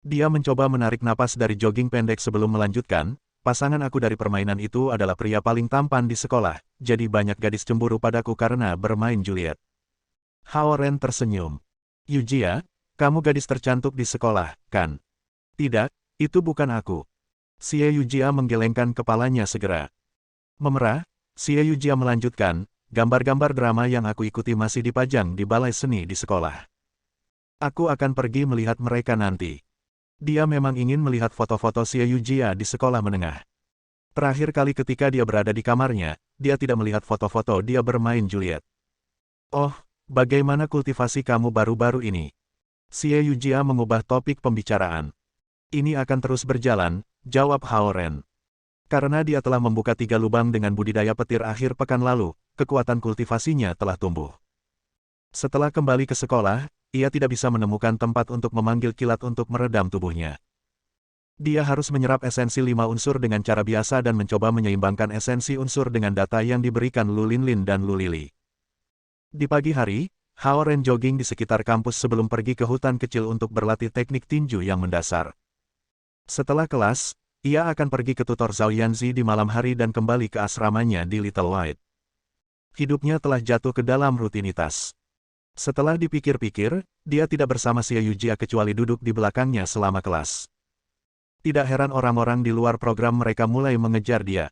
Dia mencoba menarik napas dari jogging pendek sebelum melanjutkan, pasangan aku dari permainan itu adalah pria paling tampan di sekolah, jadi banyak gadis cemburu padaku karena bermain Juliet. Hao Ren tersenyum. Yujia, kamu gadis tercantik di sekolah, kan? Tidak, itu bukan aku. Xie Yujia menggelengkan kepalanya segera. Memerah, Xie Yujia melanjutkan, gambar-gambar drama yang aku ikuti masih dipajang di balai seni di sekolah. Aku akan pergi melihat mereka nanti. Dia memang ingin melihat foto-foto Xie Yujia di sekolah menengah. Terakhir kali ketika dia berada di kamarnya, dia tidak melihat foto-foto dia bermain Juliet. Oh, bagaimana kultivasi kamu baru-baru ini? Xie Yujia mengubah topik pembicaraan. Ini akan terus berjalan, jawab Hao Ren. Karena dia telah membuka 3 lubang dengan budidaya petir akhir pekan lalu, kekuatan kultivasinya telah tumbuh. Setelah kembali ke sekolah, ia tidak bisa menemukan tempat untuk memanggil kilat untuk meredam tubuhnya. Dia harus menyerap esensi 5 unsur dengan cara biasa dan mencoba menyeimbangkan esensi unsur dengan data yang diberikan Lu Linlin dan Lu Lili. Di pagi hari, Hao Ren jogging di sekitar kampus sebelum pergi ke hutan kecil untuk berlatih teknik tinju yang mendasar. Setelah kelas, ia akan pergi ke tutor Zhao Yanzi di malam hari dan kembali ke asramanya di Little White. Hidupnya telah jatuh ke dalam rutinitas. Setelah dipikir-pikir, dia tidak bersama Xie Yujia kecuali duduk di belakangnya selama kelas. Tidak heran orang-orang di luar program mereka mulai mengejar dia.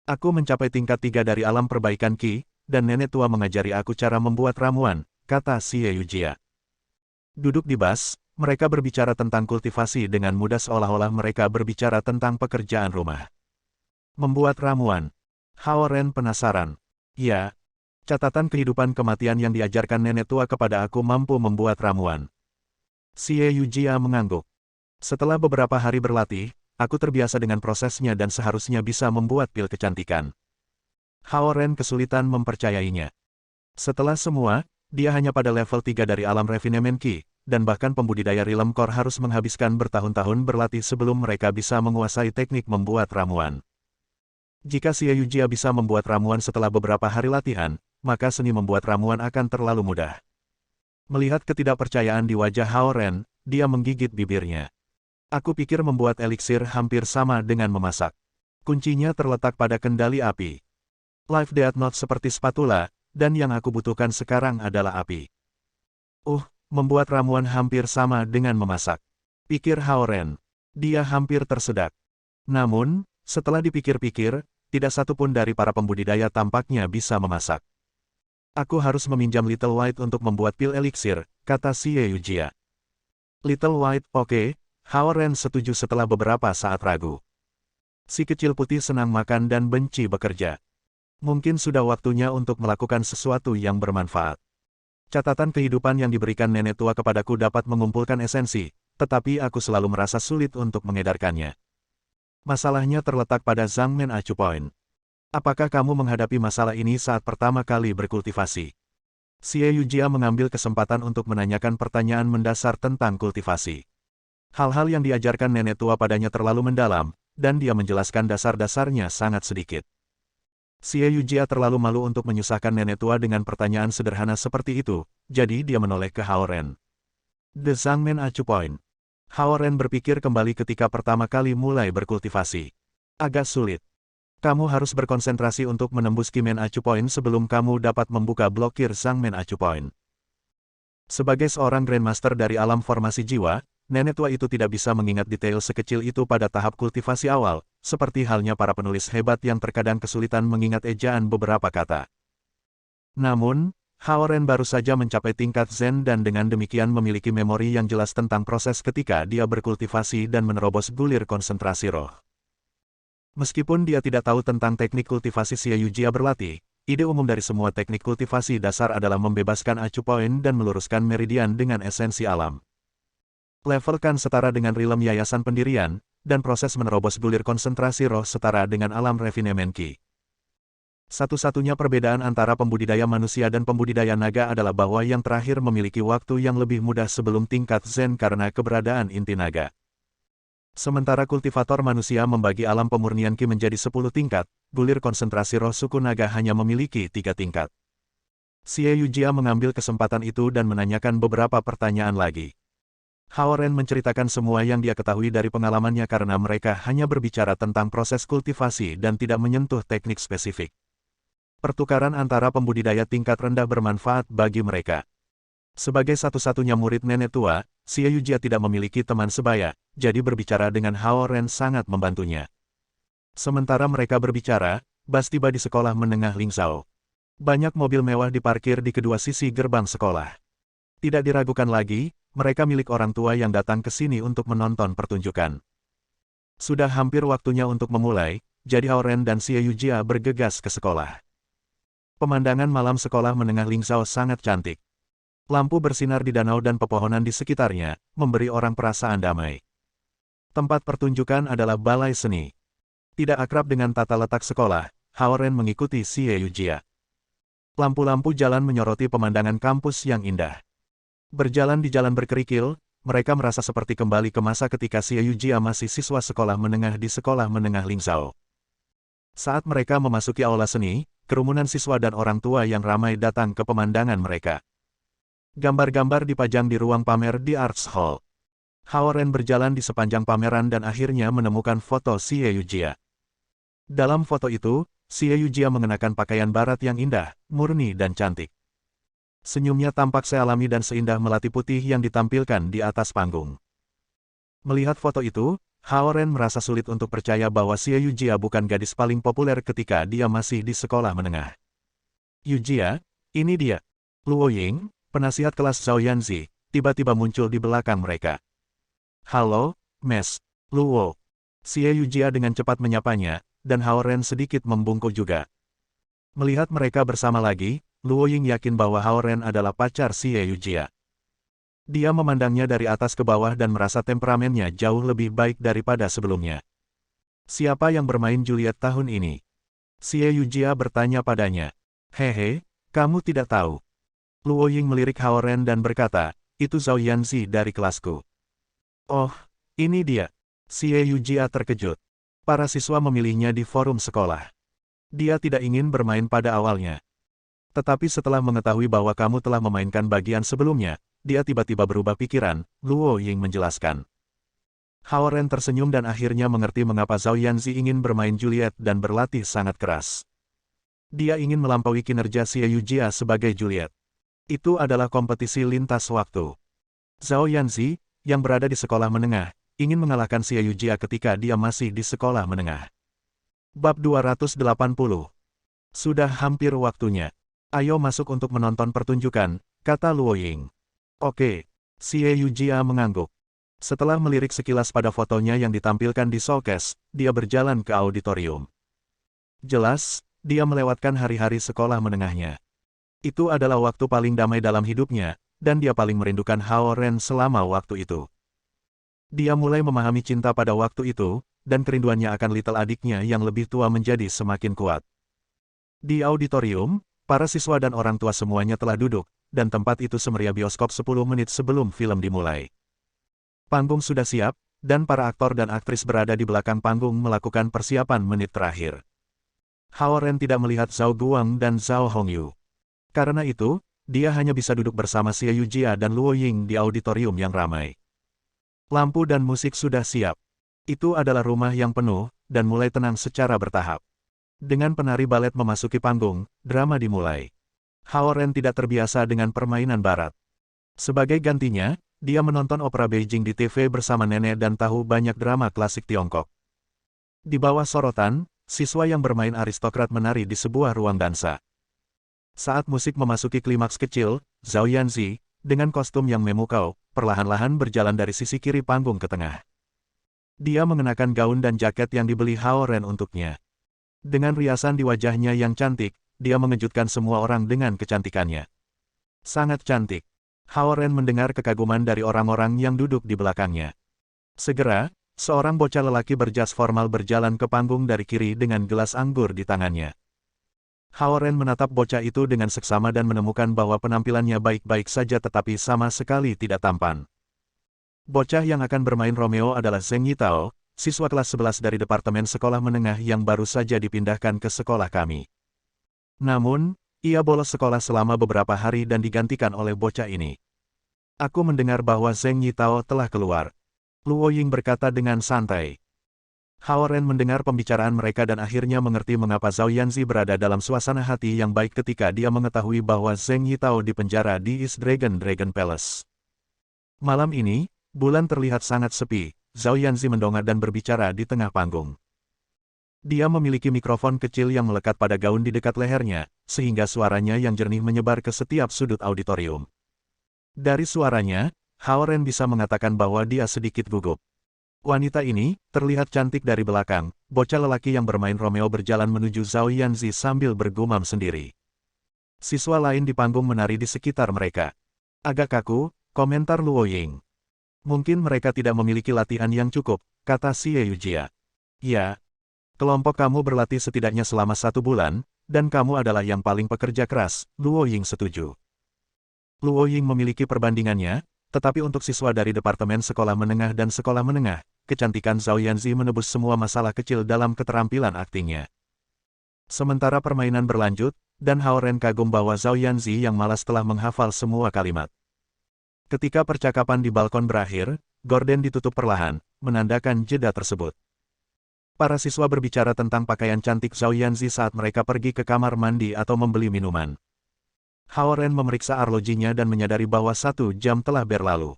Aku mencapai tingkat 3 dari alam perbaikan Qi, dan nenek tua mengajari aku cara membuat ramuan, kata Xie Yujia. Duduk di bus, mereka berbicara tentang kultivasi dengan mudah seolah-olah mereka berbicara tentang pekerjaan rumah. Membuat ramuan. Hao Ren penasaran. Ya, catatan kehidupan kematian yang diajarkan nenek tua kepada aku mampu membuat ramuan. Xie Yujia mengangguk. Setelah beberapa hari berlatih, aku terbiasa dengan prosesnya dan seharusnya bisa membuat pil kecantikan. Hao Ren kesulitan mempercayainya. Setelah semua, dia hanya pada level 3 dari alam refinement Qi, dan bahkan pembudidaya Realm Core harus menghabiskan bertahun-tahun berlatih sebelum mereka bisa menguasai teknik membuat ramuan. Jika Xie Yujia bisa membuat ramuan setelah beberapa hari latihan, maka seni membuat ramuan akan terlalu mudah. Melihat ketidakpercayaan di wajah Hao Ren, dia menggigit bibirnya. Aku pikir membuat eliksir hampir sama dengan memasak. Kuncinya terletak pada kendali api. Life Death Note seperti spatula, dan yang aku butuhkan sekarang adalah api. Membuat ramuan hampir sama dengan memasak. Pikir Hao Ren. Dia hampir tersedak. Namun, setelah dipikir-pikir, tidak satupun dari para pembudidaya tampaknya bisa memasak. Aku harus meminjam Little White untuk membuat pil eliksir, kata Xie Yujia. Little White, oke. Hao Ren setuju setelah beberapa saat ragu. Si kecil putih senang makan dan benci bekerja. Mungkin sudah waktunya untuk melakukan sesuatu yang bermanfaat. Catatan kehidupan yang diberikan nenek tua kepadaku dapat mengumpulkan esensi, tetapi aku selalu merasa sulit untuk mengedarkannya. Masalahnya terletak pada Zhangmen Acu Point. Apakah kamu menghadapi masalah ini saat pertama kali berkultivasi? Xie Yujia mengambil kesempatan untuk menanyakan pertanyaan mendasar tentang kultivasi. Hal-hal yang diajarkan nenek tua padanya terlalu mendalam, dan dia menjelaskan dasar-dasarnya sangat sedikit. Xie Yujia terlalu malu untuk menyusahkan nenek tua dengan pertanyaan sederhana seperti itu, jadi dia menoleh ke Hao Ren. The Zhangmen Acu Point. Hao Ren berpikir kembali ketika pertama kali mulai berkultivasi. Agak sulit. Kamu harus berkonsentrasi untuk menembus Qi Main Acu Point sebelum kamu dapat membuka blokir Zhang Main Acu Point. Sebagai seorang Grandmaster dari alam formasi jiwa, nenek tua itu tidak bisa mengingat detail sekecil itu pada tahap kultivasi awal, seperti halnya para penulis hebat yang terkadang kesulitan mengingat ejaan beberapa kata. Namun, Hao Ren baru saja mencapai tingkat Zen dan dengan demikian memiliki memori yang jelas tentang proses ketika dia berkultivasi dan menerobos gulir konsentrasi roh. Meskipun dia tidak tahu tentang teknik kultivasi Xie Yujia berlatih, ide umum dari semua teknik kultivasi dasar adalah membebaskan acu poin dan meluruskan meridian dengan esensi alam. Level Kan setara dengan rilem yayasan pendirian, dan proses menerobos gulir konsentrasi roh setara dengan alam refinement Qi. Satu-satunya perbedaan antara pembudidaya manusia dan pembudidaya naga adalah bahwa yang terakhir memiliki waktu yang lebih mudah sebelum tingkat Zen karena keberadaan inti naga. Sementara kultivator manusia membagi alam pemurnian Qi menjadi 10 tingkat, gulir konsentrasi roh suku naga hanya memiliki 3 tingkat. Xie Yujia mengambil kesempatan itu dan menanyakan beberapa pertanyaan lagi. Hao Ren menceritakan semua yang dia ketahui dari pengalamannya karena mereka hanya berbicara tentang proses kultivasi dan tidak menyentuh teknik spesifik. Pertukaran antara pembudidaya tingkat rendah bermanfaat bagi mereka. Sebagai satu-satunya murid nenek tua, Xie Yujia tidak memiliki teman sebaya, jadi berbicara dengan Hao Ren sangat membantunya. Sementara mereka berbicara, Bas tiba di sekolah menengah Lingzhou. Banyak mobil mewah diparkir di kedua sisi gerbang sekolah. Tidak diragukan lagi, mereka milik orang tua yang datang ke sini untuk menonton pertunjukan. Sudah hampir waktunya untuk memulai, jadi Hao Ren dan Xie Yujia bergegas ke sekolah. Pemandangan malam sekolah menengah Lingzhou sangat cantik. Lampu bersinar di danau dan pepohonan di sekitarnya, memberi orang perasaan damai. Tempat pertunjukan adalah balai seni. Tidak akrab dengan tata letak sekolah, Hao Ren mengikuti Xie Yujia. Lampu-lampu jalan menyoroti pemandangan kampus yang indah. Berjalan di jalan berkerikil, mereka merasa seperti kembali ke masa ketika Xie Yujia masih siswa sekolah menengah di sekolah menengah Lingzhou. Saat mereka memasuki aula seni, kerumunan siswa dan orang tua yang ramai datang ke pemandangan mereka. Gambar-gambar dipajang di ruang pamer di Arts Hall. Hao Ren berjalan di sepanjang pameran dan akhirnya menemukan foto Xie Yujia. Dalam foto itu, Xie Yujia mengenakan pakaian barat yang indah, murni dan cantik. Senyumnya tampak sealami dan seindah melati putih yang ditampilkan di atas panggung. Melihat foto itu, Hao Ren merasa sulit untuk percaya bahwa Xie Yujia bukan gadis paling populer ketika dia masih di sekolah menengah. Yujia, ini dia. Luo Ying, penasihat kelas Zhao Yanzi, tiba-tiba muncul di belakang mereka. Halo, Mes. Luo. Xie Yujia dengan cepat menyapanya, dan Hao Ren sedikit membungkuk juga. Melihat mereka bersama lagi, Luo Ying yakin bahwa Hao Ren adalah pacar Xie Yujia. Dia memandangnya dari atas ke bawah dan merasa temperamennya jauh lebih baik daripada sebelumnya. Siapa yang bermain Juliet tahun ini? Xie Yujia bertanya padanya. Hehe, kamu tidak tahu. Luo Ying melirik Hao Ren dan berkata, itu Zhao Yanzi dari kelasku. Oh, ini dia. Xie Yujia terkejut. Para siswa memilihnya di forum sekolah. Dia tidak ingin bermain pada awalnya. Tetapi setelah mengetahui bahwa kamu telah memainkan bagian sebelumnya, dia tiba-tiba berubah pikiran, Luo Ying menjelaskan. Hao Ren tersenyum dan akhirnya mengerti mengapa Zhao Yanzi ingin bermain Juliet dan berlatih sangat keras. Dia ingin melampaui kinerja Xie Yujia sebagai Juliet. Itu adalah kompetisi lintas waktu. Zhao Yanzi, yang berada di sekolah menengah, ingin mengalahkan Xie Yujia ketika dia masih di sekolah menengah. Bab 280. Sudah hampir waktunya. Ayo masuk untuk menonton pertunjukan, kata Luo Ying. Oke. Xie Yujia mengangguk. Setelah melirik sekilas pada fotonya yang ditampilkan di showcase, dia berjalan ke auditorium. Jelas, dia melewatkan hari-hari sekolah menengahnya. Itu adalah waktu paling damai dalam hidupnya, dan dia paling merindukan Hao Ren selama waktu itu. Dia mulai memahami cinta pada waktu itu, dan kerinduannya akan little adiknya yang lebih tua menjadi semakin kuat. Di auditorium, para siswa dan orang tua semuanya telah duduk, dan tempat itu semeriah bioskop 10 menit sebelum film dimulai. Panggung sudah siap, dan para aktor dan aktris berada di belakang panggung melakukan persiapan menit terakhir. Hao Ren tidak melihat Zhao Guang dan Zhao Hongyu. Karena itu, dia hanya bisa duduk bersama Xie Yujia dan Luo Ying di auditorium yang ramai. Lampu dan musik sudah siap. Itu adalah rumah yang penuh, dan mulai tenang secara bertahap. Dengan penari balet memasuki panggung, drama dimulai. Hao Ren tidak terbiasa dengan permainan barat. Sebagai gantinya, dia menonton opera Beijing di TV bersama nenek dan tahu banyak drama klasik Tiongkok. Di bawah sorotan, siswa yang bermain aristokrat menari di sebuah ruang dansa. Saat musik memasuki klimaks kecil, Zhao Yanzi, dengan kostum yang memukau, perlahan-lahan berjalan dari sisi kiri panggung ke tengah. Dia mengenakan gaun dan jaket yang dibeli Hao Ren untuknya. Dengan riasan di wajahnya yang cantik, dia mengejutkan semua orang dengan kecantikannya. Sangat cantik. Hao Ren mendengar kekaguman dari orang-orang yang duduk di belakangnya. Segera, seorang bocah lelaki berjas formal berjalan ke panggung dari kiri dengan gelas anggur di tangannya. Hao Ren menatap bocah itu dengan seksama dan menemukan bahwa penampilannya baik-baik saja tetapi sama sekali tidak tampan. Bocah yang akan bermain Romeo adalah Zheng Yitao, siswa kelas 11 dari Departemen Sekolah Menengah yang baru saja dipindahkan ke sekolah kami. Namun, ia bolos sekolah selama beberapa hari dan digantikan oleh bocah ini. Aku mendengar bahwa Zheng Yitao telah keluar. Luo Ying berkata dengan santai. Hao Ren mendengar pembicaraan mereka dan akhirnya mengerti mengapa Zhao Yanzi berada dalam suasana hati yang baik ketika dia mengetahui bahwa Zheng Yitao dipenjara di East Dragon Palace. Malam ini, bulan terlihat sangat sepi. Zhao Yanzi mendongak dan berbicara di tengah panggung. Dia memiliki mikrofon kecil yang melekat pada gaun di dekat lehernya, sehingga suaranya yang jernih menyebar ke setiap sudut auditorium. Dari suaranya, Hao Ren bisa mengatakan bahwa dia sedikit gugup. Wanita ini terlihat cantik dari belakang. Bocah lelaki yang bermain Romeo berjalan menuju Zhao Yanzi sambil bergumam sendiri. Siswa lain di panggung menari di sekitar mereka. Agak kaku, komentar Luo Ying. Mungkin mereka tidak memiliki latihan yang cukup, kata Xie Yujia. Ya, kelompok kamu berlatih setidaknya selama 1 bulan, dan kamu adalah yang paling pekerja keras, Luo Ying setuju. Luo Ying memiliki perbandingannya, tetapi untuk siswa dari Departemen Sekolah Menengah dan Sekolah Menengah, kecantikan Zhao Yanzi menebus semua masalah kecil dalam keterampilan aktingnya. Sementara permainan berlanjut, dan Hao Ren kagum bahwa Zhao Yanzi yang malas telah menghafal semua kalimat. Ketika percakapan di balkon berakhir, gorden ditutup perlahan, menandakan jeda tersebut. Para siswa berbicara tentang pakaian cantik Zhao Yanzi saat mereka pergi ke kamar mandi atau membeli minuman. Hao Ren memeriksa arlojinya dan menyadari bahwa 1 jam telah berlalu.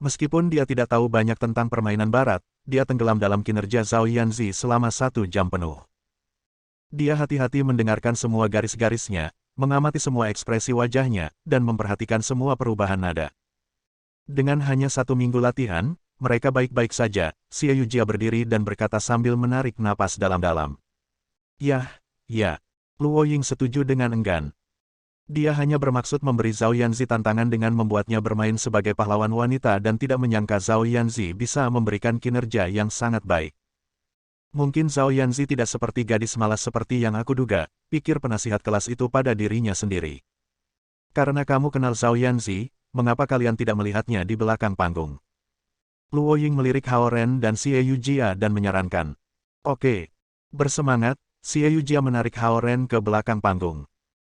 Meskipun dia tidak tahu banyak tentang permainan barat, dia tenggelam dalam kinerja Zhao Yanzi selama 1 jam penuh. Dia hati-hati mendengarkan semua garis-garisnya, mengamati semua ekspresi wajahnya, dan memperhatikan semua perubahan nada. Dengan hanya 1 minggu latihan, mereka baik-baik saja. Xie Yujia berdiri dan berkata sambil menarik napas dalam-dalam. Ya. Luo Ying setuju dengan enggan. Dia hanya bermaksud memberi Zhao Yanzi tantangan dengan membuatnya bermain sebagai pahlawan wanita dan tidak menyangka Zhao Yanzi bisa memberikan kinerja yang sangat baik. Mungkin Zhao Yanzi tidak seperti gadis malas seperti yang aku duga, pikir penasihat kelas itu pada dirinya sendiri. Karena kamu kenal Zhao Yanzi, mengapa kalian tidak melihatnya di belakang panggung? Luo Ying melirik Hao Ren dan Xie Yujia dan menyarankan. Oke. Bersemangat, Xie Yujia menarik Hao Ren ke belakang panggung.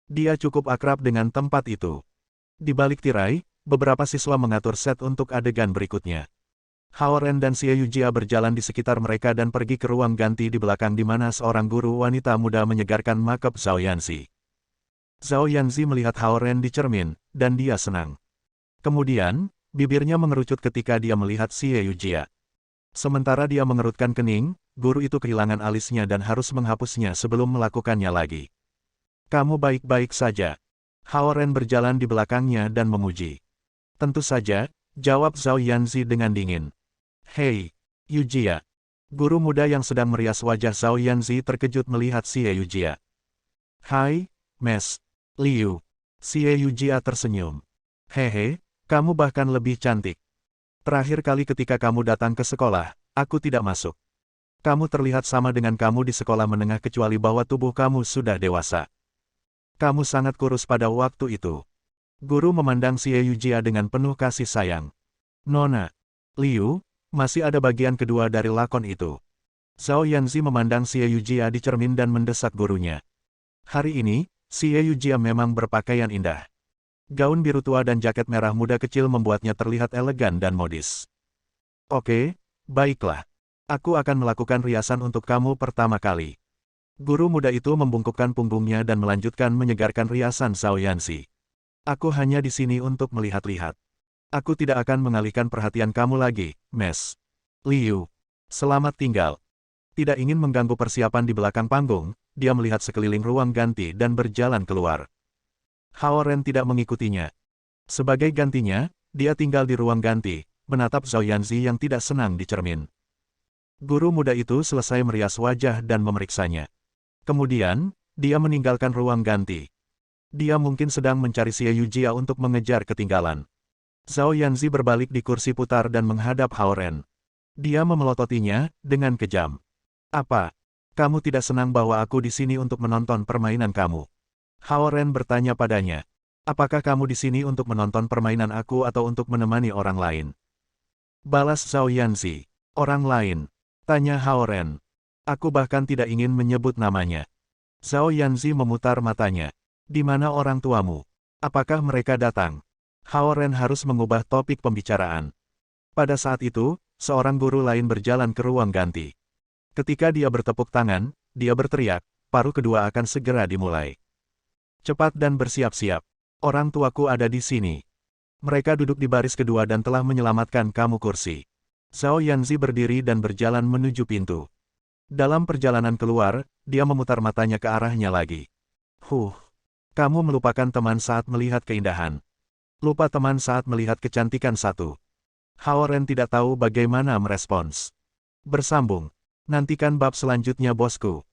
Dia cukup akrab dengan tempat itu. Di balik tirai, beberapa siswa mengatur set untuk adegan berikutnya. Hao Ren dan Xie Yujia berjalan di sekitar mereka dan pergi ke ruang ganti di belakang di mana seorang guru wanita muda menyegarkan makeup Zhao Yanzi. Zhao Yanzi melihat Hao Ren di cermin, dan dia senang. Kemudian, bibirnya mengerucut ketika dia melihat Xie Yujia. Sementara dia mengerutkan kening, guru itu kehilangan alisnya dan harus menghapusnya sebelum melakukannya lagi. Kamu baik-baik saja. Hao Ren berjalan di belakangnya dan memuji. Tentu saja, jawab Zhao Yanzi dengan dingin. Hei, Yujia. Guru muda yang sedang merias wajah Zhao Yanzi terkejut melihat Xie Yujia. Hai, Mes. Liu. Xie Yujia tersenyum. Hehe, kamu bahkan lebih cantik. Terakhir kali ketika kamu datang ke sekolah, aku tidak masuk. Kamu terlihat sama dengan kamu di sekolah menengah kecuali bahwa tubuh kamu sudah dewasa. Kamu sangat kurus pada waktu itu. Guru memandang Xie Yujia dengan penuh kasih sayang. Nona. Liu, masih ada bagian kedua dari lakon itu. Zhao Yanzi memandang Xie Yujia di cermin dan mendesak gurunya. Hari ini, Xie Yujia memang berpakaian indah. Gaun biru tua dan jaket merah muda kecil membuatnya terlihat elegan dan modis. Oke, baiklah. Aku akan melakukan riasan untuk kamu pertama kali. Guru muda itu membungkukkan punggungnya dan melanjutkan menyegarkan riasan Zhao Yanzi. Aku hanya di sini untuk melihat-lihat. Aku tidak akan mengalihkan perhatian kamu lagi, Mes. Liu. Selamat tinggal. Tidak ingin mengganggu persiapan di belakang panggung, dia melihat sekeliling ruang ganti dan berjalan keluar. Hao Ren tidak mengikutinya. Sebagai gantinya, dia tinggal di ruang ganti, menatap Zhao Yanzi yang tidak senang di cermin. Guru muda itu selesai merias wajah dan memeriksanya. Kemudian, dia meninggalkan ruang ganti. Dia mungkin sedang mencari Xie Yujia untuk mengejar ketinggalan. Zhao Yanzi berbalik di kursi putar dan menghadap Hao Ren. Dia memelototinya dengan kejam. Apa? Kamu tidak senang bahwa aku di sini untuk menonton permainan kamu? Hao Ren bertanya padanya. Apakah kamu di sini untuk menonton permainan aku atau untuk menemani orang lain? Balas Zhao Yanzi. Orang lain. Tanya Hao Ren. Aku bahkan tidak ingin menyebut namanya. Zhao Yanzi memutar matanya. Di mana orang tuamu? Apakah mereka datang? Hao Ren harus mengubah topik pembicaraan. Pada saat itu, seorang guru lain berjalan ke ruang ganti. Ketika dia bertepuk tangan, dia berteriak, paruh kedua akan segera dimulai. Cepat dan bersiap-siap. Orang tuaku ada di sini. Mereka duduk di baris kedua dan telah menyelamatkan kamu kursi. Zhao Yanzi berdiri dan berjalan menuju pintu. Dalam perjalanan keluar, dia memutar matanya ke arahnya lagi. Kamu melupakan teman saat melihat keindahan. Lupa teman saat melihat kecantikan satu. Hao Ren tidak tahu bagaimana merespons. Bersambung. Nantikan bab selanjutnya bosku.